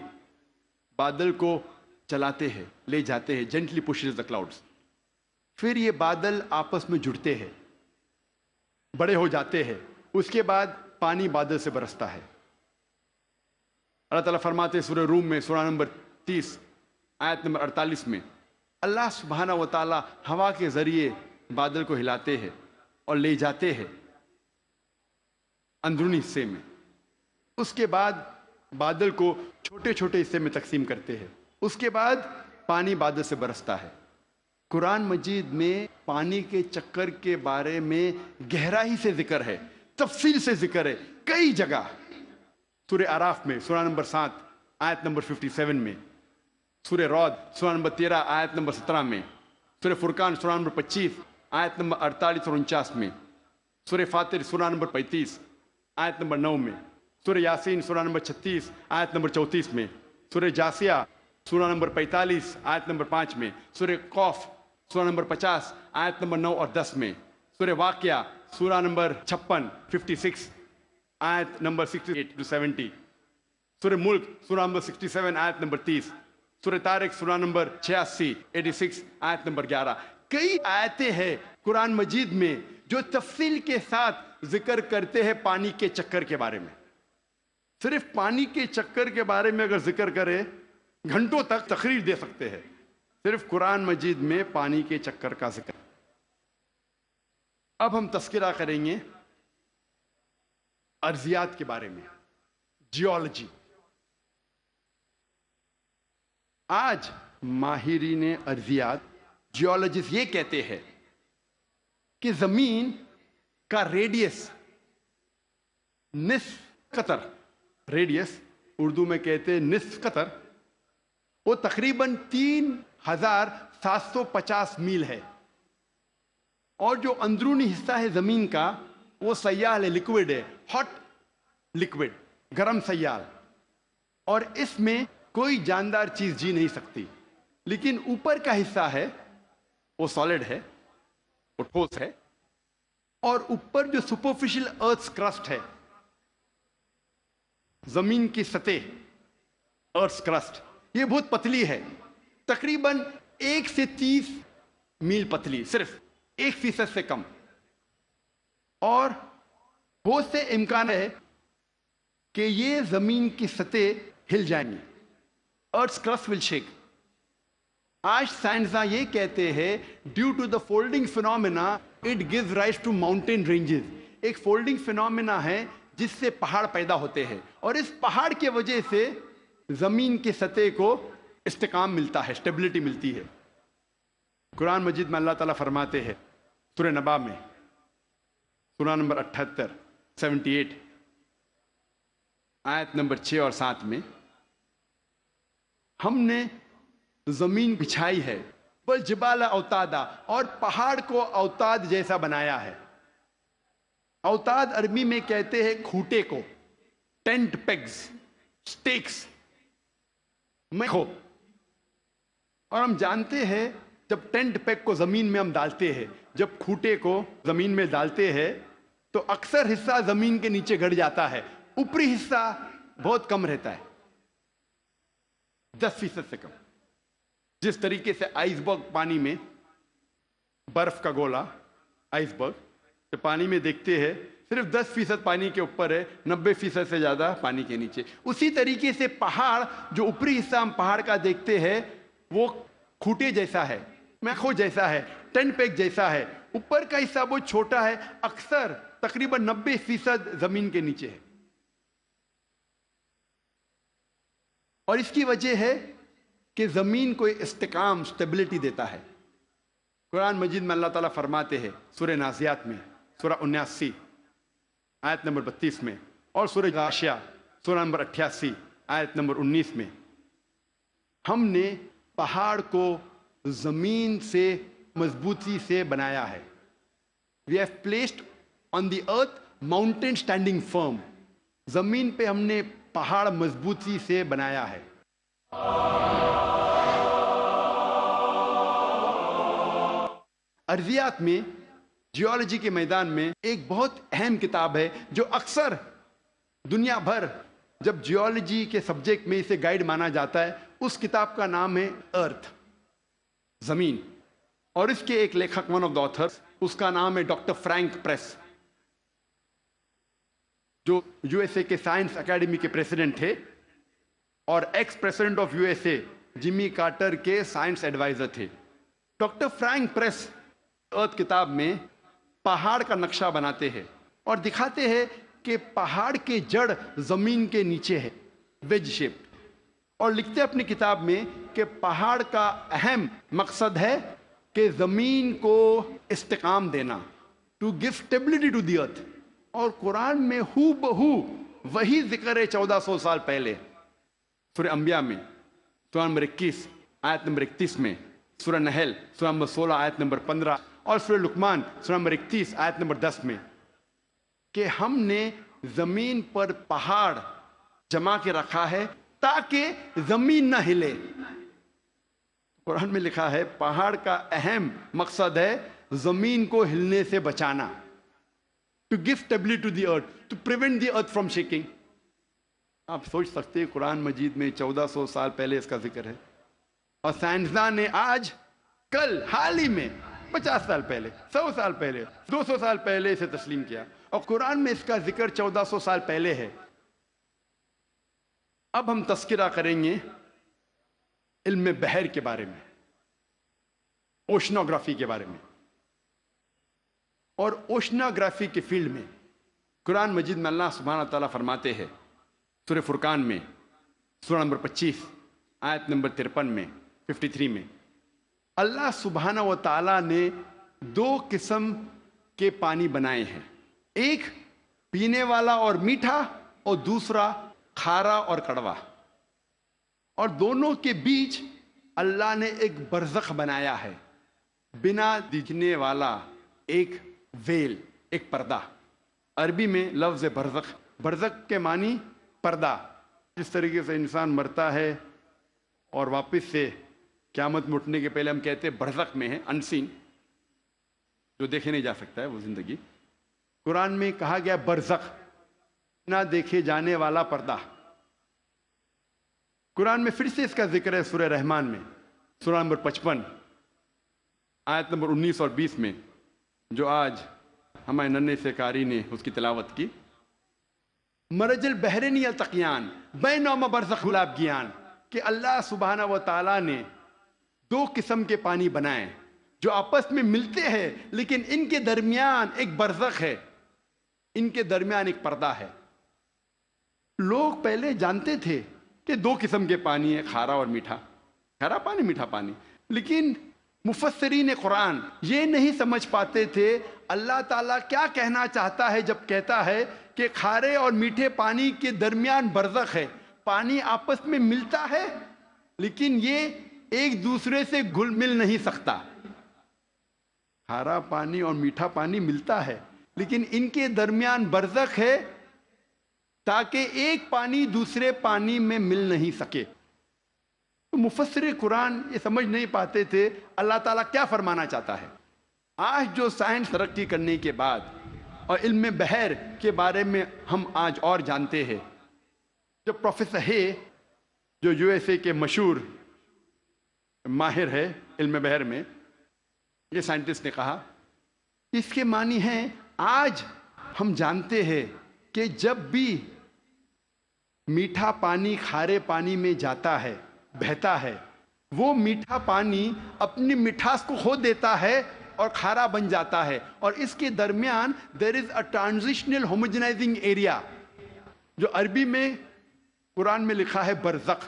بادل کو چلاتے ہیں، لے جاتے ہیں، جینٹلی پشز دا کلاؤڈز، پھر یہ بادل آپس میں جڑتے ہیں، بڑے ہو جاتے ہیں، اس کے بعد پانی بادل سے برستا ہے۔ اللہ تعالیٰ فرماتے ہیں سورہ روم میں سورہ نمبر 30 آیت نمبر 48 میں، اللہ سبحانہ و تعالیٰ ہوا کے ذریعے بادل کو ہلاتے ہیں اور لے جاتے ہیں اندرونی حصے میں، اس کے بعد بادل کو چھوٹے چھوٹے حصے میں تقسیم کرتے ہیں، اس کے بعد پانی بادل سے برستا ہے۔ قرآن مجید میں پانی کے چکر کے بارے میں گہرائی سے ذکر ہے، تفصیل سے ذکر ہے، کئی جگہ۔ سورہ اعراف میں سورہ نمبر 7 آیت نمبر 57 میں، سورہ رعد سورہ نمبر 13 آیت نمبر 17 میں، سورہ فرقان سورہ نمبر 25 آیت نمبر 48 اور 49 میں، سورہ فاطر سورہ نمبر 35 آیت نمبر 9 میں، سورہ یاسین سورہ نمبر 36 آیت نمبر 34 میں، سورہ جاسیہ سورہ نمبر 45 آیت نمبر 5 میں، سورہ قوف سورہ نمبر 50 آیت نمبر 9 اور 10 میں، سورہ واقعہ سورہ نمبر 56 آیت نمبر 68 to 70، سورہ ملک سورہ نمبر 67 آیت نمبر 30، سورہ طارق سورہ نمبر 86 آیت نمبر 11۔ کئی آیتیں ہیں قرآن مجید میں جو تفصیل کے ساتھ ذکر کرتے ہیں پانی کے چکر کے بارے میں۔ صرف پانی کے چکر کے بارے میں اگر ذکر کرے گھنٹوں تک تقریر دے سکتے ہیں، صرف قرآن مجید میں پانی کے چکر کا ذکر۔ اب ہم تذکرہ کریں گے ارضیات کے بارے میں، جیولوجی۔ آج ماہرین ارضیات، جیولوجسٹ یہ کہتے ہیں کہ زمین کا ریڈیس نصف قطر، ریڈیس اردو میں کہتے ہیں نصف قطر، وہ تقریباً 3750 میل ہے، اور جو اندرونی حصہ ہے زمین کا وہ سیال ہے، لیکوڈ ہے، ہاٹ لیکوڈ، گرم سیال، اور اس میں کوئی جاندار چیز جی نہیں سکتی۔ لیکن اوپر کا حصہ ہے وہ سالڈ ہے، وہ ٹھوس ہے، اور اوپر جو سپرفیشل ارتھ کرسٹ ہے، زمین کی سطح، ارتھ کرسٹ، یہ بہت پتلی ہے، تقریباً 1 سے 30 میل پتلی، صرف 1% سے کم، اور بہت سے امکان ہے کہ یہ زمین کی سطح ہل جائیں گی، ارتھ کرسٹ ول شیک۔ آج سائنسداں یہ کہتے ہیں due to the folding phenomena it gives rise to mountain ranges, ایک فولڈنگ فینومینا ہے جس سے پہاڑ پیدا ہوتے ہیں، اور اس پہاڑ کی وجہ سے زمین کی سطح کو استحکام ملتا ہے، اسٹیبلٹی ملتی ہے۔ قرآن مجید میں اللہ تعالیٰ فرماتے ہیں سورہ نبا میں سورہ نمبر 78 78 آیت نمبر 6 اور 7 میں، ہم نے زمین بچھائی ہے، والجبال اوتادا، اور پہاڑ کو اوتاد جیسا بنایا ہے۔ اوتاد عربی میں کہتے ہیں کھوٹے کو، ٹینٹ پیگز، سٹیکس، میخو، اور ہم جانتے ہیں جب ٹینٹ پیگ کو زمین میں ہم ڈالتے ہیں، جب کھوٹے کو زمین میں ڈالتے ہیں تو اکثر حصہ زمین کے نیچے گڑ جاتا ہے، اوپری حصہ بہت کم رہتا ہے، 10% سے کم۔ جس طریقے سے آئس برگ پانی میں، برف کا گولا آئس برگ تو پانی میں دیکھتے ہیں صرف 10% پانی کے اوپر ہے، 90% سے زیادہ پانی کے نیچے، اسی طریقے سے پہاڑ جو اوپری حصہ ہم پہاڑ کا دیکھتے ہیں وہ کھوٹے جیسا ہے، میخو جیسا ہے، ٹینٹ پیگ جیسا ہے، اوپر کا حصہ بہت چھوٹا ہے، اکثر تقریباً 90% زمین کے نیچے ہے۔ اور اس کی وجہ ہے کہ زمین کو استحکام اسٹیبلٹی دیتا ہے۔ قرآن مجید میں اللہ تعالیٰ فرماتے ہیں سورہ نازیات میں سورہ 79 آیت نمبر 32 میں، اور سورہ غاشیہ سورہ نمبر 88 آیت نمبر 19 میں، ہم نے پہاڑ کو زمین سے مضبوطی سے بنایا ہے۔ We have placed on the earth mountain standing firm. زمین پہ ہم نے پہاڑ مضبوطی سے بنایا ہے۔ ارضیات میں، جیولوجی کے میدان میں ایک بہت اہم کتاب ہے جو اکثر دنیا بھر جب جیولوجی کے سبجیکٹ میں اسے گائیڈ مانا جاتا ہے، اس کتاب کا نام ہے ارتھ، زمین، اور اس کے ایک لیکھک ون آف دا آتھرس، اس کا نام ہے ڈاکٹر فرینک پریس، جو یو ایس اے کے سائنس اکیڈمی کے پریزیڈنٹ تھے اور ex president of U S A Jimmy Carter کے سائنس ایڈوائزر تھے۔ ڈاکٹر فرینک پریس ارتھ کتاب میں پہاڑ کا نقشہ بناتے ہیں اور دکھاتے ہیں کہ پہاڑ کے جڑ زمین کے نیچے ہے، ویج شیپ، اور لکھتے اپنی کتاب میں کہ پہاڑ کا اہم مقصد ہے کہ زمین کو استحکام دینا، to give stability to the earth. اور قرآن میں ہو بہو وہی ذکر ہے 1400 سال پہلے، سورہ انبیاء میں سورہ نمبر 21 آیت نمبر 31 میں، سورہ نحل سورہ نمبر 16 آیت نمبر 15 اور سورہ لقمان سورہ نمبر 31 آیت نمبر 10 میں، کہ ہم نے زمین پر پہاڑ جما کے رکھا ہے تاکہ زمین نہ ہلے۔ قرآن میں لکھا ہے پہاڑ کا اہم مقصد ہے زمین کو ہلنے سے بچانا، to give stability to the earth, to prevent the earth from shaking. آپ سوچ سکتے ہیں قرآن مجید میں 1400 سال پہلے اس کا ذکر ہے، اور سائنسداں نے آج کل حال ہی میں 50 سال پہلے، 100 سال پہلے، 200 سال پہلے اسے تسلیم کیا، اور قرآن میں اس کا ذکر 1400 سال پہلے ہے۔ اب ہم تذکرہ کریں گے علم بحر کے بارے میں، اوشنوگرافی کے بارے میں، اور اوشنوگرافی کے فیلڈ میں قرآن مجید میں اللہ سبحانہ تعالیٰ فرماتے ہیں سورہ فرقان میں سورہ نمبر 25 آیت نمبر 53 میں 53 میں، اللہ سبحانہ و تعالیٰ نے 2 قسم کے پانی بنائے ہیں، ایک پینے والا اور میٹھا اور دوسرا کھارا اور کڑوا، اور دونوں کے بیچ اللہ نے ایک برزخ بنایا ہے، بنا دکھنے والا ایک ویل، ایک پردہ۔ عربی میں لفظ برزخ، برزخ کے معنی پردہ۔ جس طریقے سے انسان مرتا ہے اور واپس سے قیامت میں اٹھنے کے پہلے ہم کہتے ہیں برزخ میں ہے، انسین، جو دیکھے نہیں جا سکتا ہے وہ زندگی، قرآن میں کہا گیا برزخ، نہ دیکھے جانے والا پردہ۔ قرآن میں پھر سے اس کا ذکر ہے سورہ رحمان میں سورہ نمبر 55 آیت نمبر 19 اور 20 میں، جو آج ہمارے ننھے سے قاری نے اس کی تلاوت کی۔ مرج البحرین یلتقیان بینہما برزخ یابغیان، کہ اللہ سبحانہ و تعالیٰ نے 2 قسم کے پانی بنائے جو آپس میں ملتے ہیں، لیکن ان کے درمیان ایک برزخ ہے، ان کے درمیان ایک پردہ ہے۔ لوگ پہلے جانتے تھے کہ 2 قسم کے پانی ہیں، کھارا اور میٹھا، کھارا پانی میٹھا پانی، لیکن مفسرین قرآن یہ نہیں سمجھ پاتے تھے اللہ تعالیٰ کیا کہنا چاہتا ہے جب کہتا ہے کہ کھارے اور میٹھے پانی کے درمیان برزخ ہے۔ پانی آپس میں ملتا ہے لیکن یہ ایک دوسرے سے گھل مل نہیں سکتا۔ کھارا پانی اور میٹھا پانی ملتا ہے لیکن ان کے درمیان برزخ ہے تاکہ ایک پانی دوسرے پانی میں مل نہیں سکے۔ تو مفسر قرآن یہ سمجھ نہیں پاتے تھے اللہ تعالیٰ کیا فرمانا چاہتا ہے۔ آج جو سائنس ترقی کرنے کے بعد اور علم بحر کے بارے میں ہم آج اور جانتے ہیں، جو پروفیسر ہے جو یو ایس اے کے مشہور ماہر ہے علم بحر میں، یہ سائنٹسٹ نے کہا اس کے معنی ہیں آج ہم جانتے ہیں کہ جب بھی میٹھا پانی کھارے پانی میں جاتا ہے، بہتا ہے، وہ میٹھا پانی اپنی مٹھاس کو کھو دیتا ہے اور کھارا بن جاتا ہے، اور اس کے درمیان there is a transitional homogenizing area، جو عربی میں قرآن میں لکھا ہے برزخ۔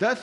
10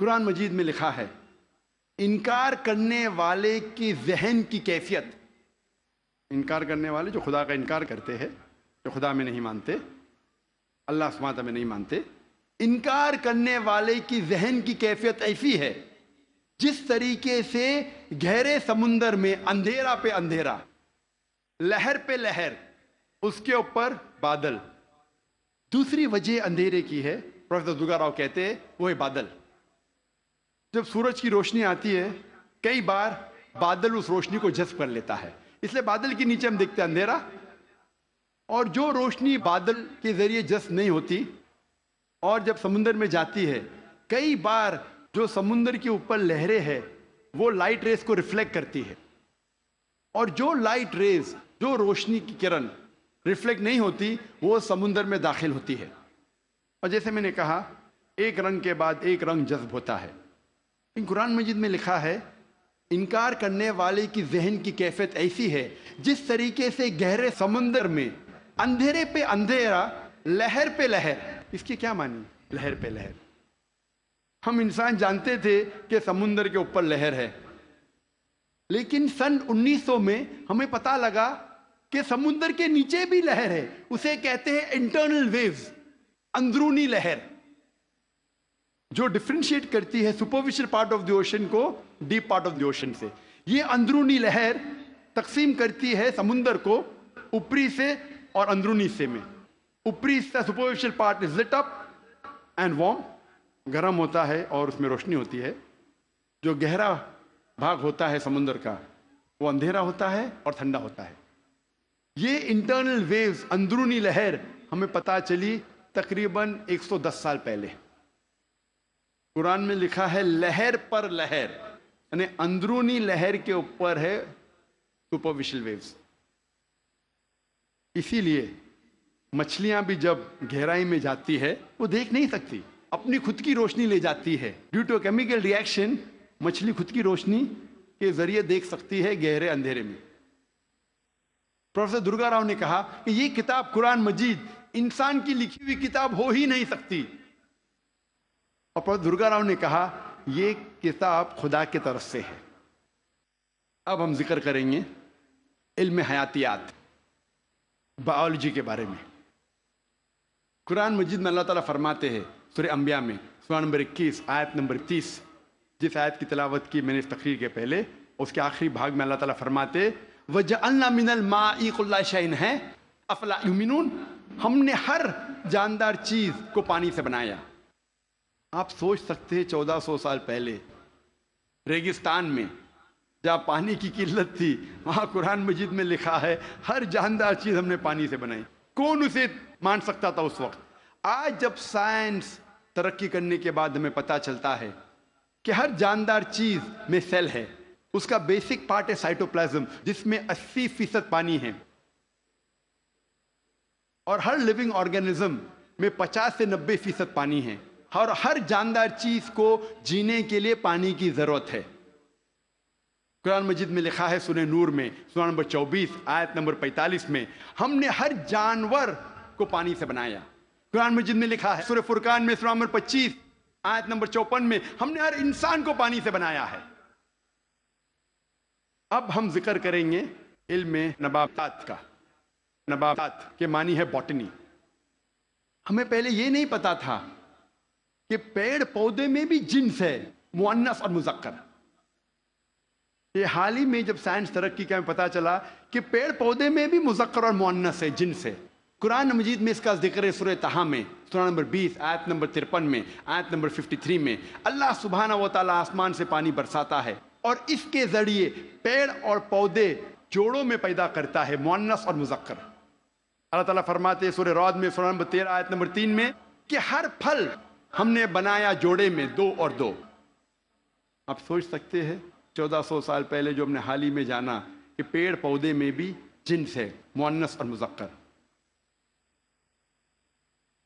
قرآن مجید میں لکھا ہے انکار کرنے والے کی ذہن کی کیفیت، انکار کرنے والے جو خدا کا انکار کرتے ہیں، جو خدا میں نہیں مانتے، اللہ سبحانہ وتعالیٰ میں نہیں مانتے، انکار کرنے والے کی ذہن کی کیفیت ایسی ہے جس طریقے سے گہرے سمندر میں اندھیرا پہ اندھیرا، لہر پہ لہر، اس کے اوپر بادل۔ دوسری وجہ اندھیرے کی ہے، پروفیسر دگا راؤ کہتے ہیں، وہ ہے بادل۔ جب سورج کی روشنی آتی ہے کئی بار بادل اس روشنی کو جذب کر لیتا ہے، اس لیے بادل کے نیچے ہم دیکھتے ہیں اندھیرا، اور جو روشنی بادل کے ذریعے جذب نہیں ہوتی اور جب سمندر میں جاتی ہے، کئی بار جو سمندر کے اوپر لہریں ہے وہ لائٹ ریز کو ریفلیکٹ کرتی ہے، اور جو لائٹ ریز، جو روشنی کی کرن ریفلیکٹ نہیں ہوتی وہ سمندر میں داخل ہوتی ہے، اور جیسے میں نے کہا ایک رنگ کے بعد ایک رنگ جذب ہوتا ہے۔ ان قرآن مجید میں لکھا ہے انکار کرنے والے کی ذہن کی کیفیت ایسی ہے جس طریقے سے گہرے سمندر میں اندھیرے پہ اندھیرا، لہر پہ لہر۔ اس کی کیا معنی؟ لہر پہ لہر۔ ہم انسان جانتے تھے کہ سمندر کے اوپر لہر ہے، لیکن سن 1900 میں ہمیں پتا لگا کہ سمندر کے نیچے بھی لہر ہے، اسے کہتے ہیں انٹرنل ویوز، اندرونی لہر، جو ڈفرینشیٹ کرتی ہے superficial part of the ocean کو deep part of the ocean سے۔ یہ اندرونی لہر تقسیم کرتی ہے سمندر کو اوپری سے اور اندرونی حصے میں۔ اوپری حصہ superficial part is lit up and warm, گرم ہوتا ہے اور اس میں روشنی ہوتی ہے۔ جو گہرا بھاگ ہوتا ہے سمندر کا وہ اندھیرا ہوتا ہے اور ٹھنڈا ہوتا ہے۔ یہ انٹرنل ویوز، اندرونی لہر ہمیں پتہ چلی تقریباً 110 سال پہلے۔ قرآن میں لکھا ہے لہر پر لہر، یعنی اندرونی لہر کے اوپر ہے سپرفیشل ویوز۔ اسی لیے مچھلیاں بھی جب گہرائی میں جاتی ہے وہ دیکھ نہیں سکتی، اپنی خود کی روشنی لے جاتی ہے۔ Due to chemical reaction مچھلی خود کی روشنی کے ذریعے دیکھ سکتی ہے گہرے اندھیرے میں۔ پروفیسر درگا راؤ نے کہا کہ یہ کتاب قرآن مجید انسان کی لکھی ہوئی کتاب ہو ہی نہیں سکتی، اور پروفیسر درگا راؤ نے کہا یہ کتاب خدا کی طرف سے ہے۔ اب ہم ذکر کریں گے علم حیاتیات، بائیولوجی کے بارے میں۔ قرآن مجید میں اللہ تعالیٰ فرماتے ہیں سورہ انبیاء میں سورہ نمبر 21 آیت نمبر 30، جس آیت کی تلاوت کی میں نے اس تقریر کے پہلے، اس کے آخری بھاگ میں اللہ تعالیٰ فرماتے وَجَعَلْنَا مِنَ الْمَاءِ كُلَّ شَيْءٍ ہے أَفَلَا يُؤْمِنُونَ، ہم نے ہر جاندار چیز کو پانی سے بنایا۔ آپ سوچ سکتے ہیں 1400 سال پہلے ریگستان میں جہاں پانی کی قلت تھی، وہاں قرآن مجید میں لکھا ہے ہر جاندار چیز ہم نے پانی سے بنائی۔ کون اسے مان سکتا تھا اس وقت؟ آج جب سائنس ترقی کرنے کے بعد ہمیں پتہ چلتا ہے کہ ہر جاندار چیز میں سیل ہے، اس کا بیسک پارٹ ہے سائٹوپلازم جس میں 80% پانی ہے، اور ہر لیونگ آرگینزم میں 50 سے 90% پانی ہے، اور ہر جاندار چیز کو جینے کے لیے پانی کی ضرورت ہے۔ قرآن مجید میں لکھا ہے سورہ نور میں سورہ نمبر 24 آیت نمبر 45 میں ہم نے ہر جانور کو پانی سے بنایا۔ قرآن مجید میں لکھا ہے سورہ فرقان میں سورہ نمبر 25 آیت نمبر 54 میں ہم نے ہر انسان کو پانی سے بنایا ہے۔ اب ہم ذکر کریں گے علم نباتات کا۔ نباتات کے معنی ہے باٹنی۔ ہمیں پہلے یہ نہیں پتا تھا کہ پیڑ پودے میں بھی جنس ہے، مؤنث اور مذکر۔ یہ حال ہی میں جب سائنس ترقی کا ہمیں پتا چلا کہ پیڑ پودے میں بھی مذکر اور مؤنث ہے، جنس ہے۔ قرآن مجید میں اس کا ذکر ہے سورہ طٰہٰ میں سورہ نمبر 20 آیت نمبر 53 میں، آیت نمبر 53 میں اللہ سبحانہ و تعالیٰ آسمان سے پانی برساتا ہے اور اس کے ذریعے پیڑ اور پودے جوڑوں میں پیدا کرتا ہے، مؤنث اور مذکر۔ اللہ تعالیٰ فرماتے ہیں سورہ رعد میں سورہ نمبر 13 آیت نمبر 3 میں کہ ہر پھل ہم نے بنایا جوڑے میں 2 اور 2۔ آپ سوچ سکتے ہیں 1400 سال پہلے جو ہم نے حال ہی میں جانا کہ پیڑ پودے میں بھی جنس ہے، مؤنث اور مذکر۔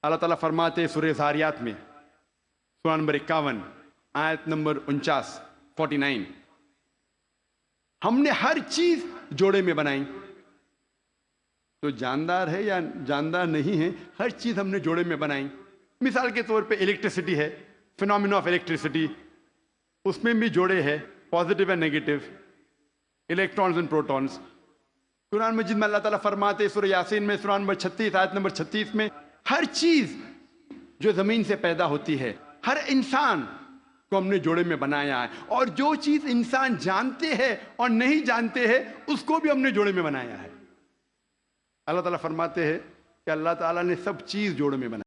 اللہ تعالیٰ فرماتے ہیں سورہ ذاریات میں سورہ نمبر 51 آیت نمبر 49 ہم نے ہر چیز جوڑے میں بنائی۔ تو جاندار ہے یا جاندار نہیں ہے، ہر چیز ہم نے جوڑے میں بنائی۔ مثال کے طور پہ الیکٹریسٹی ہے، فینومینا آف الیکٹریسٹی، اس میں بھی جوڑے ہیں positive and negative, electrons and protons. قرآن مجید میں اللہ تعالیٰ فرماتے سورہ یاسین میں سورہ نمبر 36 آیت نمبر 36 میں، ہر چیز جو زمین سے پیدا ہوتی ہے، ہر انسان کو ہم نے جوڑے میں بنایا ہے، اور جو چیز انسان جانتے ہیں اور نہیں جانتے ہیں اس کو بھی ہم نے جوڑے میں بنایا ہے۔ اللہ تعالیٰ فرماتے ہیں کہ اللہ تعالیٰ نے سب چیز جوڑے میں بنائی۔